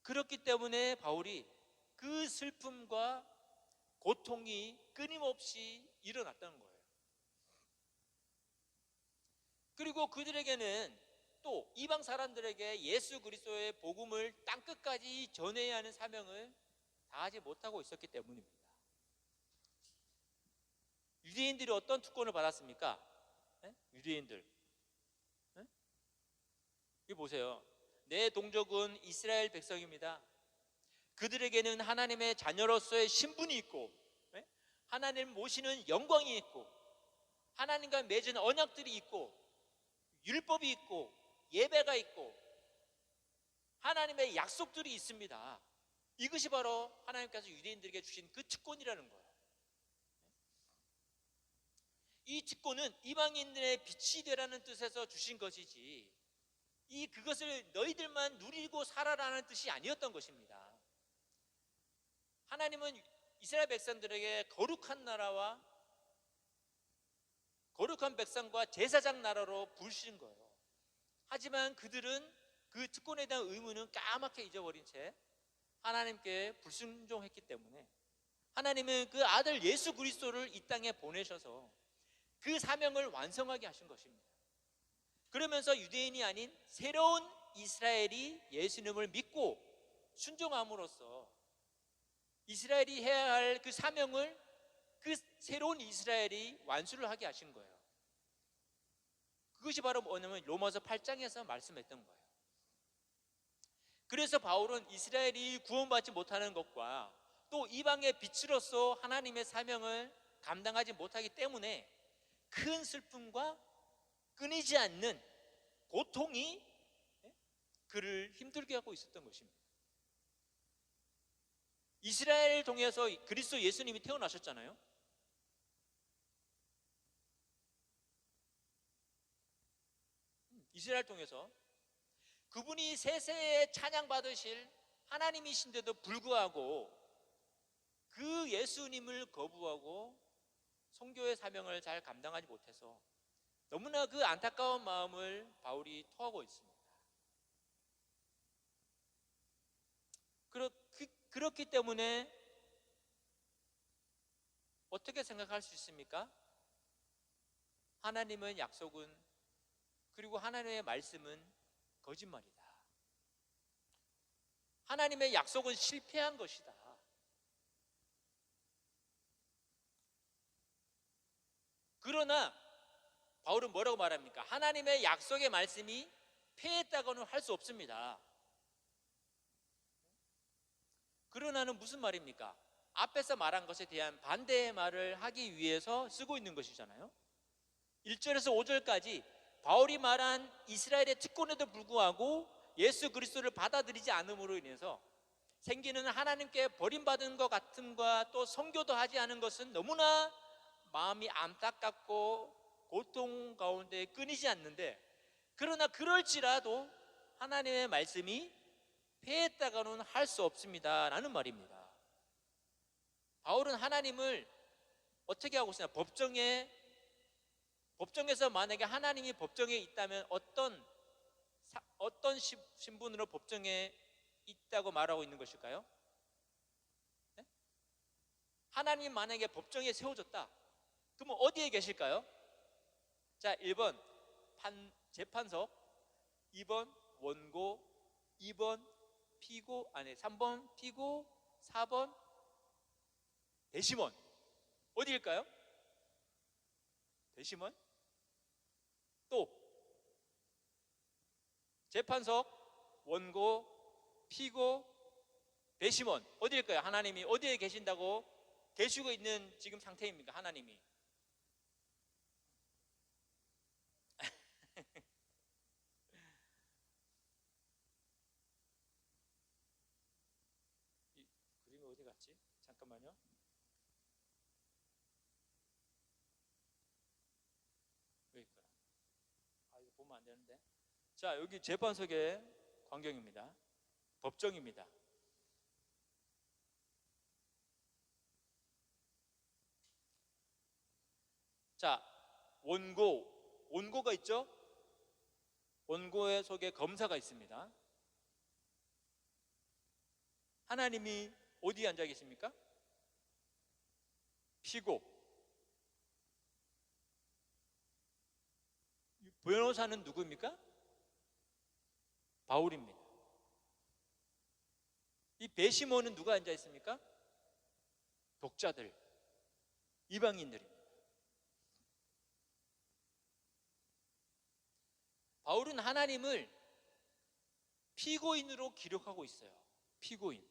그렇기 때문에 바울이 그 슬픔과 고통이 끊임없이 일어났다는 거예요. 그리고 그들에게는 또 이방 사람들에게 예수 그리스도의 복음을 땅끝까지 전해야 하는 사명을 다하지 못하고 있었기 때문입니다. 유대인들이 어떤 특권을 받았습니까? 유대인들, 여기 보세요. 내 동족은 이스라엘 백성입니다. 그들에게는 하나님의 자녀로서의 신분이 있고, 하나님을 모시는 영광이 있고, 하나님과 맺은 언약들이 있고, 율법이 있고, 예배가 있고, 하나님의 약속들이 있습니다. 이것이 바로 하나님께서 유대인들에게 주신 그 특권이라는 거예요. 이 특권은 이방인들의 빛이 되라는 뜻에서 주신 것이지, 그것을 너희들만 누리고 살아라는 뜻이 아니었던 것입니다. 하나님은 이스라엘 백성들에게 거룩한 나라와 거룩한 백성과 제사장 나라로 부르신 거예요. 하지만 그들은 그 특권에 대한 의무는 까맣게 잊어버린 채 하나님께 불순종했기 때문에 하나님은 그 아들 예수 그리스도를 이 땅에 보내셔서 그 사명을 완성하게 하신 것입니다. 그러면서 유대인이 아닌 새로운 이스라엘이 예수님을 믿고 순종함으로써 이스라엘이 해야 할 그 사명을 그 새로운 이스라엘이 완수를 하게 하신 거예요. 그것이 바로 뭐냐면 로마서 8장에서 말씀했던 거예요. 그래서 바울은 이스라엘이 구원받지 못하는 것과 또 이방의 빛으로서 하나님의 사명을 감당하지 못하기 때문에 큰 슬픔과 끊이지 않는 고통이 그를 힘들게 하고 있었던 것입니다. 이스라엘을 통해서 그리스도 예수님이 태어나셨잖아요. 이스라엘 통해서 그분이 세세에 찬양받으실 하나님이신데도 불구하고 그 예수님을 거부하고 선교의 사명을 잘 감당하지 못해서 너무나 그 안타까운 마음을 바울이 토하고 있습니다. 그렇기 때문에 어떻게 생각할 수 있습니까? 하나님의 약속은, 그리고 하나님의 말씀은 거짓말이다. 하나님의 약속은 실패한 것이다. 그러나 바울은 뭐라고 말합니까? 하나님의 약속의 말씀이 패했다고는 할 수 없습니다. 그러나는 무슨 말입니까? 앞에서 말한 것에 대한 반대의 말을 하기 위해서 쓰고 있는 것이잖아요. 1절에서 5절까지 바울이 말한 이스라엘의 특권에도 불구하고 예수 그리스도를 받아들이지 않음으로 인해서 생기는 하나님께 버림받은 것 같음과 또 선교도 하지 않은 것은 너무나 마음이 안타깝고 고통 가운데 끊이지 않는데, 그러나 그럴지라도 하나님의 말씀이 패했다고는 할 수 없습니다 라는 말입니다. 바울은 하나님을 어떻게 하고 있으냐, 법정에서 만약에 하나님이 법정에 있다면 어떤 신분으로 법정에 있다고 말하고 있는 것일까요? 네? 하나님 만약에 법정에 세워졌다, 그러면 어디에 계실까요? 자, 1번 재판석, 2번 원고, 2번 피고, 3번 피고, 4번 대심원. 어디일까요? 대심원? 또 재판석, 원고, 피고, 배심원 어디일까요? 하나님이 어디에 계신다고 계시고 있는 지금 상태입니까? 하나님이 이 그림이 어디 갔지? 잠깐만요. 여기 있구나. 아, 이거 보면 안 되는데. 자, 여기 재판석의 광경입니다. 법정입니다. 자, 원고가 있죠? 원고의 속에 검사가 있습니다. 하나님이 어디에 앉아 계십니까? 피고. 변호사는 누구입니까? 바울입니다. 이 배심원은 누가 앉아 있습니까? 독자들, 이방인들입니다. 바울은 하나님을 피고인으로 기록하고 있어요. 피고인.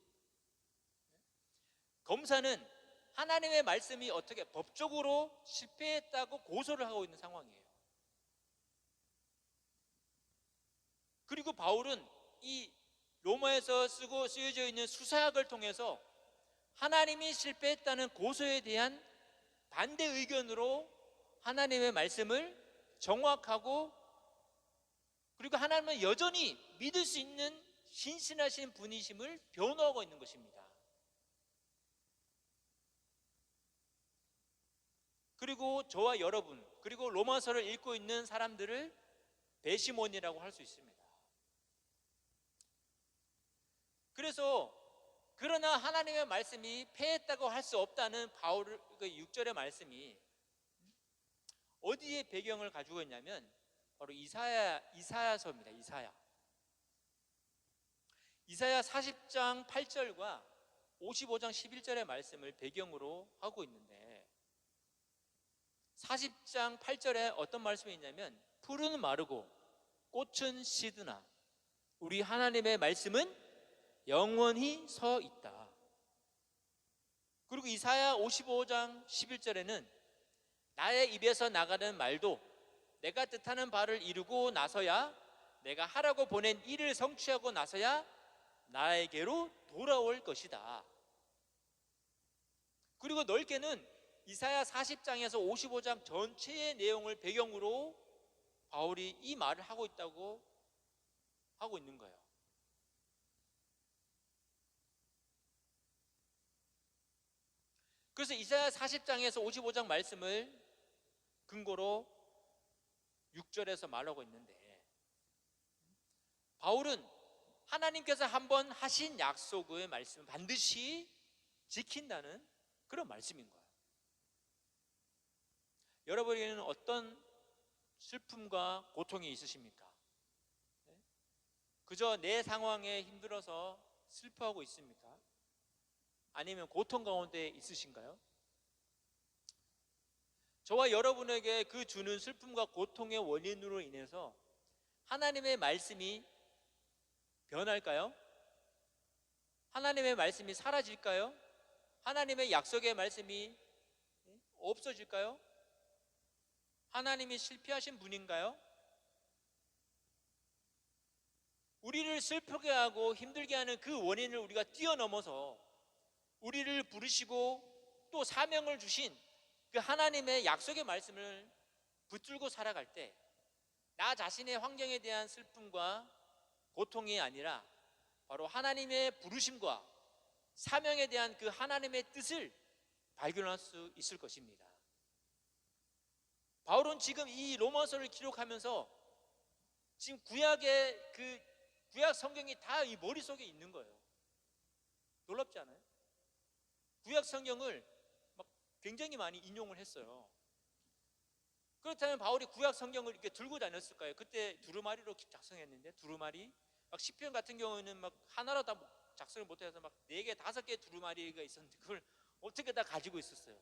검사는 하나님의 말씀이 어떻게 법적으로 실패했다고 고소를 하고 있는 상황이에요. 그리고 바울은 이 로마에서 쓰여져 있는 수사학을 통해서 하나님이 실패했다는 고소에 대한 반대 의견으로 하나님의 말씀을 정확하고, 그리고 하나님은 여전히 믿을 수 있는 신실하신 분이심을 변호하고 있는 것입니다. 그리고 저와 여러분, 그리고 로마서를 읽고 있는 사람들을 배심원이라고 할 수 있습니다. 그래서 그러나 하나님의 말씀이 패했다고 할 수 없다는 바울 그 6절의 말씀이 어디에 배경을 가지고 있냐면 바로 이사야서입니다. 이사야 40장 8절과 55장 11절의 말씀을 배경으로 하고 있는데, 40장 8절에 어떤 말씀이 있냐면 풀은 마르고 꽃은 시드나 우리 하나님의 말씀은 영원히 서 있다. 그리고 이사야 55장 11절에는 나의 입에서 나가는 말도 내가 뜻하는 바를 이루고 나서야, 내가 하라고 보낸 일을 성취하고 나서야 나에게로 돌아올 것이다. 그리고 넓게는 이사야 40장에서 55장 전체의 내용을 배경으로 바울이 이 말을 하고 있다고 하고 있는 거예요. 그래서 이사야 40장에서 55장 말씀을 근거로 6절에서 말하고 있는데, 바울은 하나님께서 한번 하신 약속의 말씀을 반드시 지킨다는 그런 말씀인 거예요. 여러분에게는 어떤 슬픔과 고통이 있으십니까? 그저 내 상황에 힘들어서 슬퍼하고 있습니까? 아니면 고통 가운데 있으신가요? 저와 여러분에게 그 주는 슬픔과 고통의 원인으로 인해서 하나님의 말씀이 변할까요? 하나님의 말씀이 사라질까요? 하나님의 약속의 말씀이 없어질까요? 하나님이 실패하신 분인가요? 우리를 슬프게 하고 힘들게 하는 그 원인을 우리가 뛰어넘어서 우리를 부르시고 또 사명을 주신 그 하나님의 약속의 말씀을 붙들고 살아갈 때 나 자신의 환경에 대한 슬픔과 고통이 아니라 바로 하나님의 부르심과 사명에 대한 그 하나님의 뜻을 발견할 수 있을 것입니다. 바울은 지금 이 로마서를 기록하면서 지금 구약의 그 구약 성경이 다 이 머릿속에 있는 거예요. 놀랍지 않아요? 구약 성경을 막 굉장히 많이 인용을 했어요. 그렇다면 바울이 구약 성경을 이렇게 들고 다녔을까요? 그때 두루마리로 작성했는데, 두루마리 막 시편 같은 경우는 막 하나로 다 작성을 못해서 막 4개, 5개 두루마리가 있었는데 그걸 어떻게 다 가지고 있었어요?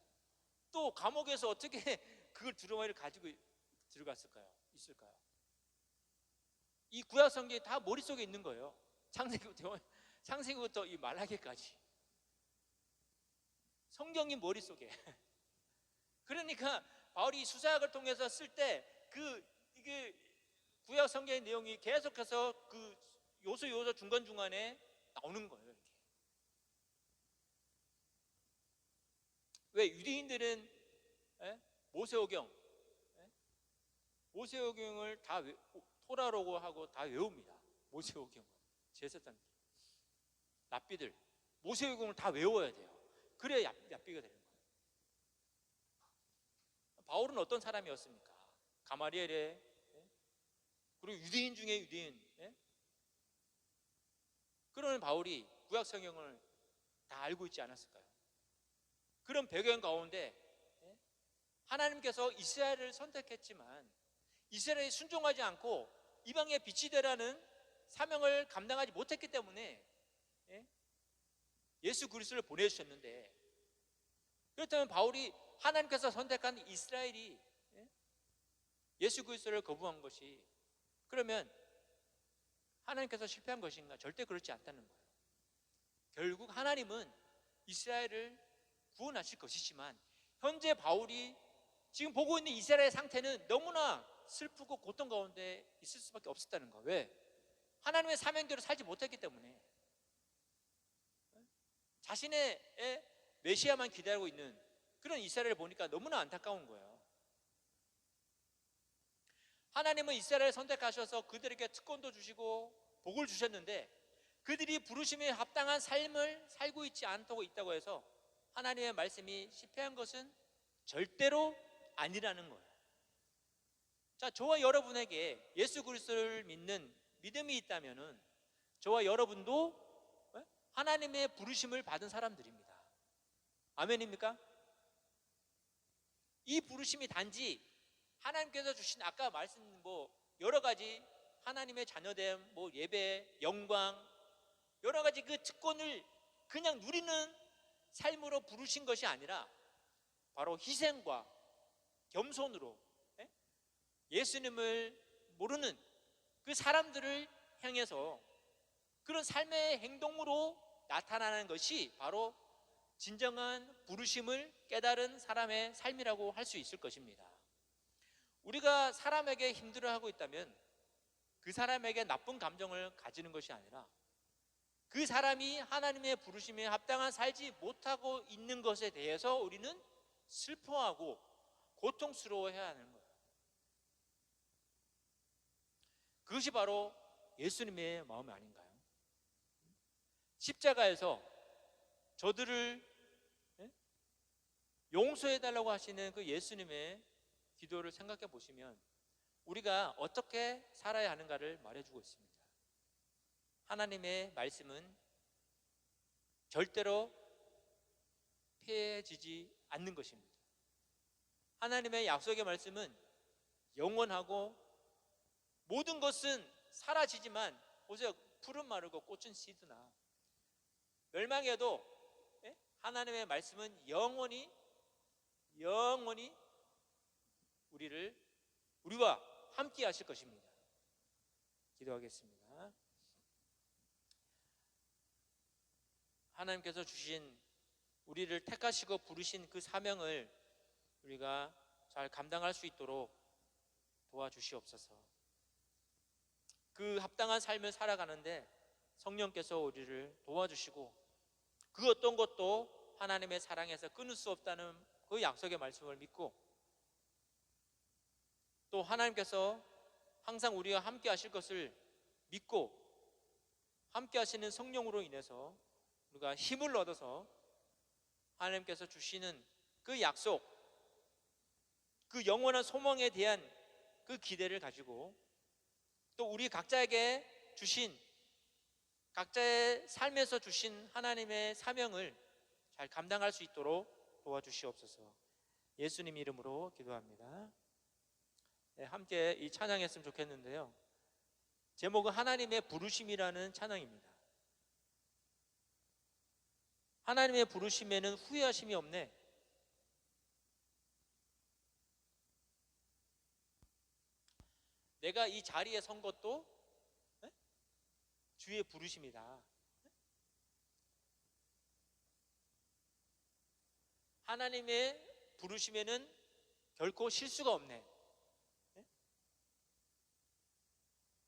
또 감옥에서 어떻게 그걸 두루마리를 가지고 들어갔을까요? 있을까요? 이 구약 성경이 다 머릿속에 있는 거예요. 창세기부터 이 말라기까지 성경이 머릿속에. 그러니까 바울이 수사학을 통해서 쓸 때 이게 구약 성경의 내용이 계속해서 그 요소 중간중간에 나오는 거예요. 이렇게. 왜 유대인들은 모세오경, 모세오경을 다 토라라고 하고 다 외웁니다. 모세오경을 제사장들, 랍비들 모세오경을 다 외워야 돼요. 그래야 랍비가 되는 거예요. 바울은 어떤 사람이었습니까? 가마리엘의, 그리고 유대인 중에 유대인. 그러는 바울이 구약 성경을 다 알고 있지 않았을까요? 그런 배경 가운데 하나님께서 이스라엘을 선택했지만 이스라엘이 순종하지 않고 이방의 빛이 되라는 사명을 감당하지 못했기 때문에 예수 그리스도를 보내주셨는데, 그렇다면 바울이 하나님께서 선택한 이스라엘이 예수 그리스도를 거부한 것이, 그러면 하나님께서 실패한 것인가? 절대 그렇지 않다는 거예요. 결국 하나님은 이스라엘을 구원하실 것이지만 현재 바울이 지금 보고 있는 이스라엘의 상태는 너무나 슬프고 고통 가운데 있을 수밖에 없었다는 거예요. 왜? 하나님의 사명대로 살지 못했기 때문에. 자신의 메시아만 기다리고 있는 그런 이스라엘을 보니까 너무나 안타까운 거예요. 하나님은 이스라엘을 선택하셔서 그들에게 특권도 주시고 복을 주셨는데 그들이 부르심에 합당한 삶을 살고 있지 않다고 있다고 해서 하나님의 말씀이 실패한 것은 절대로 아니라는 거예요. 자, 저와 여러분에게 예수 그리스도를 믿는 믿음이 있다면은 저와 여러분도 하나님의 부르심을 받은 사람들입니다. 아멘입니까? 이 부르심이 단지 하나님께서 주신 아까 말씀 여러 가지 하나님의 자녀됨, 예배, 영광, 여러 가지 그 특권을 그냥 누리는 삶으로 부르신 것이 아니라 바로 희생과 겸손으로 예수님을 모르는 그 사람들을 향해서 그런 삶의 행동으로 나타나는 것이 바로 진정한 부르심을 깨달은 사람의 삶이라고 할 수 있을 것입니다. 우리가 사람에게 힘들어하고 있다면 그 사람에게 나쁜 감정을 가지는 것이 아니라 그 사람이 하나님의 부르심에 합당한 살지 못하고 있는 것에 대해서 우리는 슬퍼하고 고통스러워해야 하는 거예요. 그것이 바로 예수님의 마음이 아닌가요? 십자가에서 저들을 용서해달라고 하시는 그 예수님의 기도를 생각해 보시면 우리가 어떻게 살아야 하는가를 말해주고 있습니다. 하나님의 말씀은 절대로 폐해지지 않는 것입니다. 하나님의 약속의 말씀은 영원하고 모든 것은 사라지지만, 보세요, 풀은 마르고 꽃은 시드나 멸망해도 하나님의 말씀은 영원히 우리와 함께 하실 것입니다. 기도하겠습니다. 하나님께서 주신 우리를 택하시고 부르신 그 사명을 우리가 잘 감당할 수 있도록 도와주시옵소서. 그 합당한 삶을 살아가는데 성령께서 우리를 도와주시고 그 어떤 것도 하나님의 사랑에서 끊을 수 없다는 그 약속의 말씀을 믿고, 또 하나님께서 항상 우리와 함께 하실 것을 믿고 함께 하시는 성령으로 인해서 우리가 힘을 얻어서 하나님께서 주시는 그 약속, 그 영원한 소망에 대한 그 기대를 가지고 또 우리 각자에게 주신, 각자의 삶에서 주신 하나님의 사명을 잘 감당할 수 있도록 도와주시옵소서. 예수님 이름으로 기도합니다. 함께 이 찬양했으면 좋겠는데요. 제목은 하나님의 부르심이라는 찬양입니다. 하나님의 부르심에는 후회하심이 없네. 내가 이 자리에 선 것도 주의 부르심이다. 하나님의 부르심에는 결코 실수가 없네.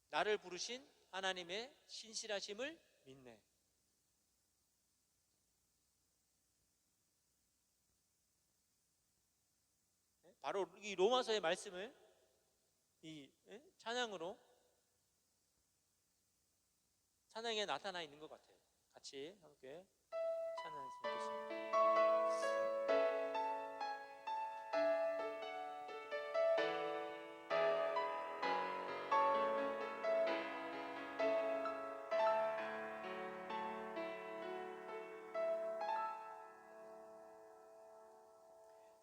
나를 부르신 하나님의 신실하심을 믿네. 바로 이 로마서의 말씀을 이 찬양으로, 찬양에 나타나 있는 것 같아요. 같이 함께 찬양했으면 좋겠습니다.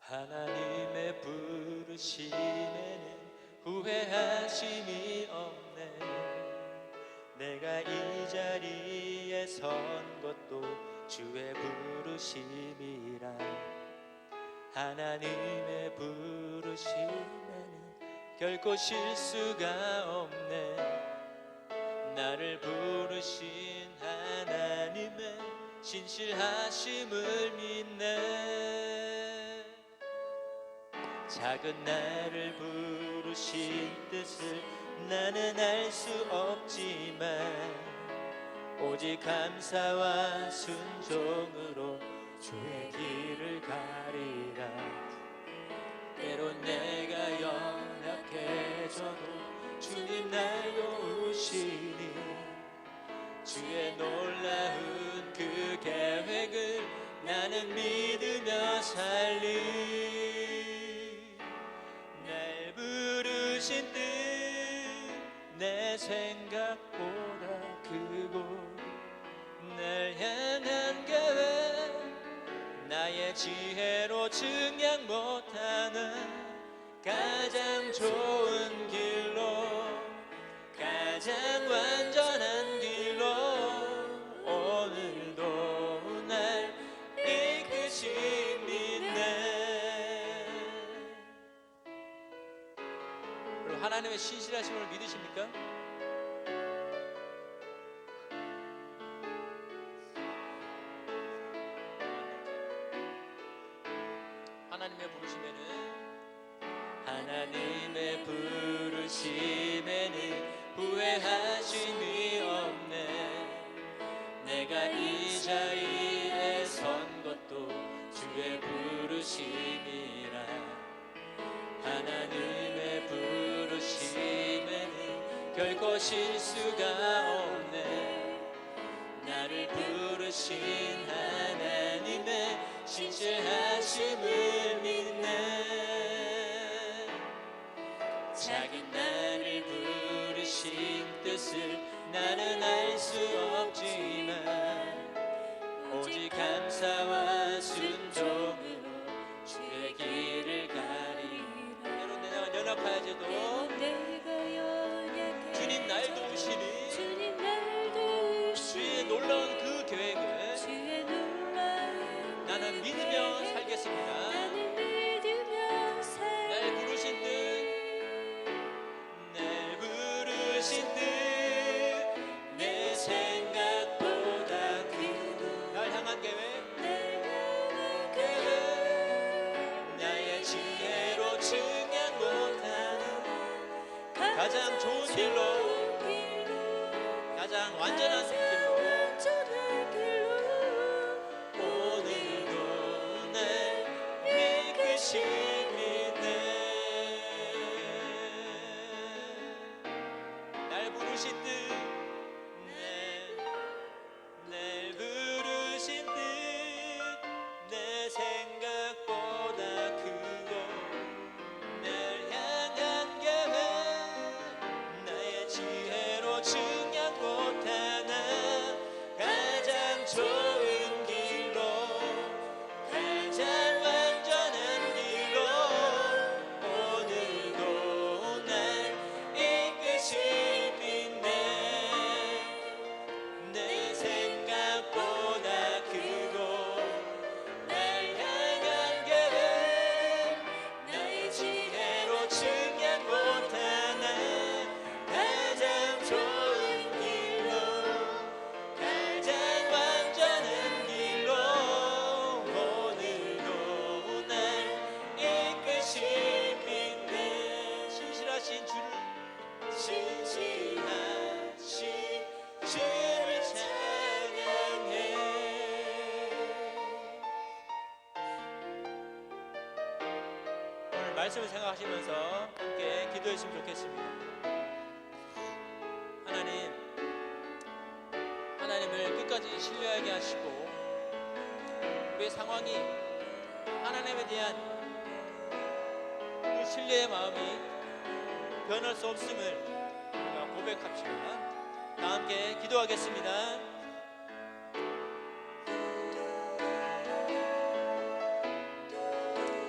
하나님의 부르심에는 후회하심이 없네. 내가 이 자리에 선 것도 주의 부르심이라. 하나님의 부르심에는 결코 실수가 없네. 나를 부르신 하나님의 신실하심을 믿네. 작은 나를 부르신 뜻을 나는 알 수 없지만 오직 감사와 순종으로 주의 길을 가리라. 때론 내가 연약해져도 주님 날 도우시니 주의 놀라운 그 계획을 나는 믿으며 살리. 날 부르신 뜻 내 생각보다 크고 날 향한 계획 나의 지혜로 증량 못하는 가장 좋은 길로, 가장 완전한 길로 오늘도 날 이끄신 믿네. 그리고 하나님의 신실하심을 믿으십니까? 하나님의 부르심에는, 하나님의 부르심에는 후회하심이 없네. 내가 이 자리에 선 것도 주의 부르심이라. 하나님의 부르심에는 결코 실수가 없네. 나를 부르신 하나님의 신실하심을 믿네. 작은 나를 부르신 뜻을 나는 알 수 없지만 오직 감사와 순종으로 주의 길을 가리라. 때론 내가 연약하여도 주님 날 도우시니 주의 놀라운 그 계획을 나는 믿으며 살겠습니다. 날 부르신 뜻, 날 부르신 뜻 내 생각보다 크고 날 향한 계획 나의 지혜로 증량 못하는 가장 좋은 길로, 가장 완전한 길로 오늘도 날 이끄시네. 날 부르신 뜻, 날 부르신 뜻 내 생각보다 크고 날 향한 계획 나의 지혜로 증량 못하나 가장 좋은 길로, 가장 완전한 길로 오늘도 날 이끄신 빛내. 말씀을 생각하시면서 함께 기도했으면 좋겠습니다. 하나님을 끝까지 신뢰하게 하시고 우리의 상황이 하나님에 대한 그 신뢰의 마음이 변할 수 없음을 우리가 고백합시다. 다 함께 기도하겠습니다.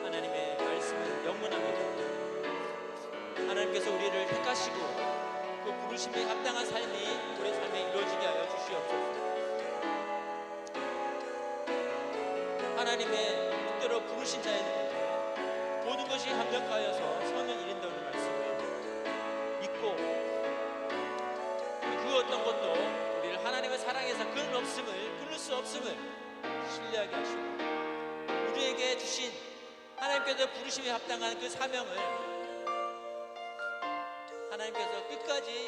하나님의 말씀은 영원합니다. 하나님께서 우리를 택하시고 그 부르심에 합당한 삶이 우리의 삶에 이루어지게 하여 주시옵소서. 하나님의 뜻대로 부르신 자에게 모든 것이 합력하여서 선을 이룬다는 말씀을 믿고 그 어떤 것도 우리를 하나님의 사랑에서 끊을 수 없음을 신뢰하게 하시고 우리에게 주신 하나님께서 부르심에 합당한 그 사명을 하나님께서 끝까지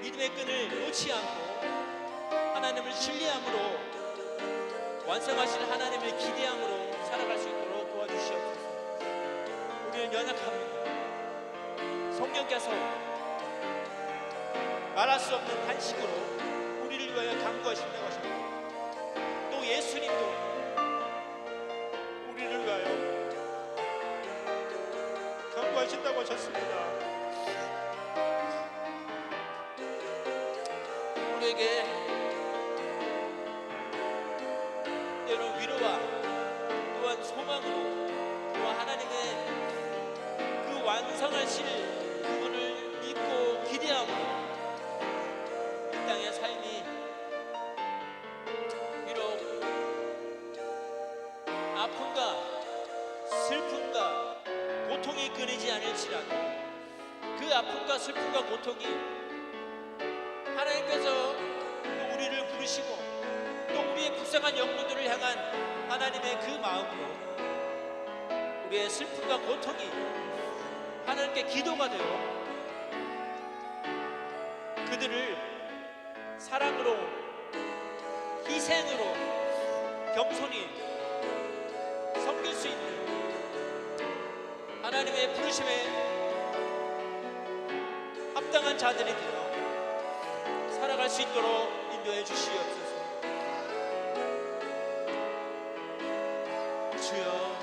믿음의 끈을 놓지 않고 하나님을 신뢰함으로 완성하실 하나님을 기대함으로 살아갈 수 있도록 도와주시옵소서. 우리는 연약합니다. 성령께서 말할 수 없는 탄식으로 우리를 위하여 간구하신다고 하십니다. 또 예수님도 우리를 위하여 간구하신다고 하셨습니다. 우리에게 때로는 위로와 또한 소망으로 또한 하나님의 그 완성하실 그분을 믿고 기대하고 이 땅의 삶이 비록 아픔과 슬픔과 고통이 끊이지 않을지라도 그 아픔과 슬픔과 고통이 하나님께서 또 우리를 부르시고 또 우리의 불쌍한 영혼들을 향한 하나님의 그 마음으로 우리의 슬픔과 고통이 하나님께 기도가 되어 그들을 사랑으로 희생으로 겸손히 섬길 수 있는 하나님의 부르심에 합당한 자들이 되어 살아갈 수 있도록 인도해 주시옵소서. 주여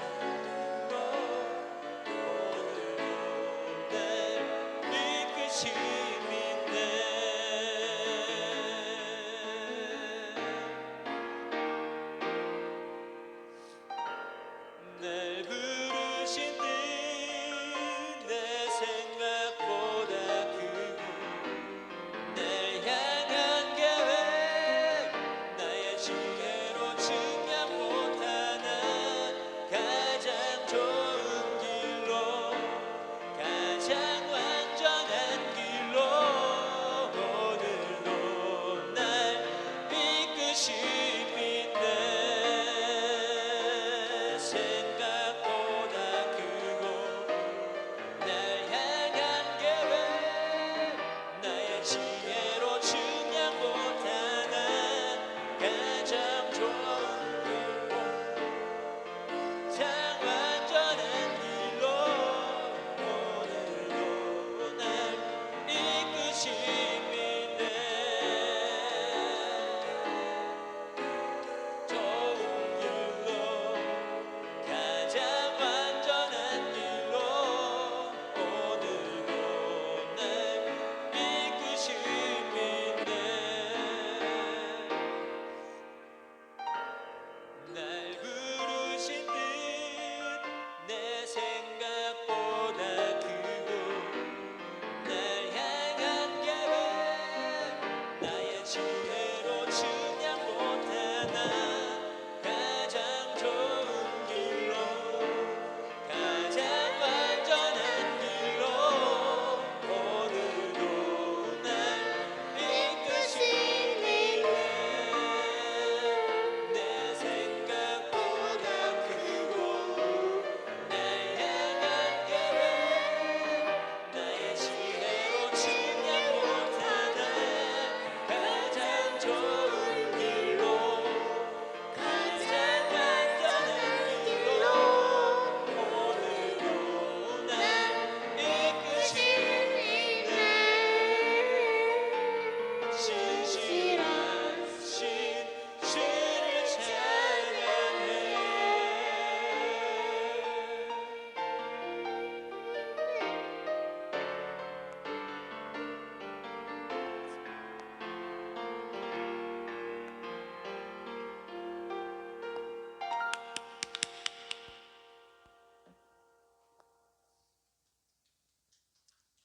가장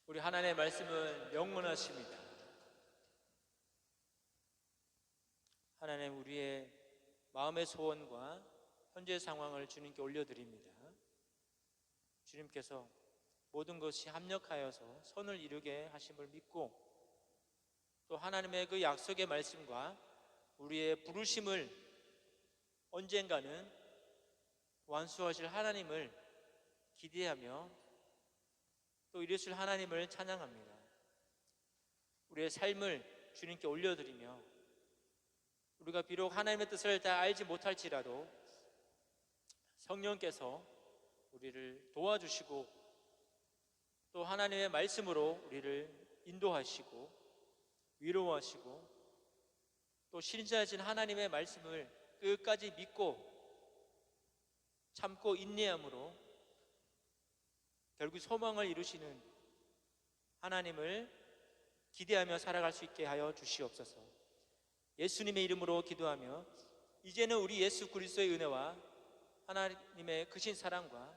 우리 하나님의 말씀은 영원하십니다. 하나님, 우리의 마음의 소원과 현재 상황을 주님께 올려드립니다. 주님께서 모든 것이 합력하여서 선을 이루게 하심을 믿고, 또 하나님의 그 약속의 말씀과 우리의 부르심을 언젠가는 완수하실 하나님을 기대하며 또 이루실 하나님을 찬양합니다. 우리의 삶을 주님께 올려드리며, 우리가 비록 하나님의 뜻을 다 알지 못할지라도 성령께서 우리를 도와주시고 또 하나님의 말씀으로 우리를 인도하시고 위로하시고, 또 신실하신 하나님의 말씀을 끝까지 믿고 참고 인내함으로 결국 소망을 이루시는 하나님을 기대하며 살아갈 수 있게 하여 주시옵소서. 예수님의 이름으로 기도하며, 이제는 우리 예수 그리스도의 은혜와 하나님의 크신 사랑과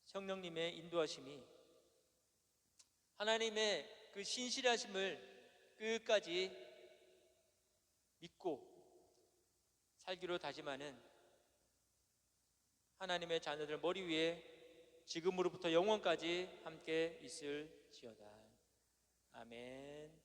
성령님의 인도하심이, 하나님의 그 신실하심을 끝까지 믿고 살기로 다짐하는 하나님의 자녀들 머리 위에 지금으로부터 영원까지 함께 있을지어다. 아멘.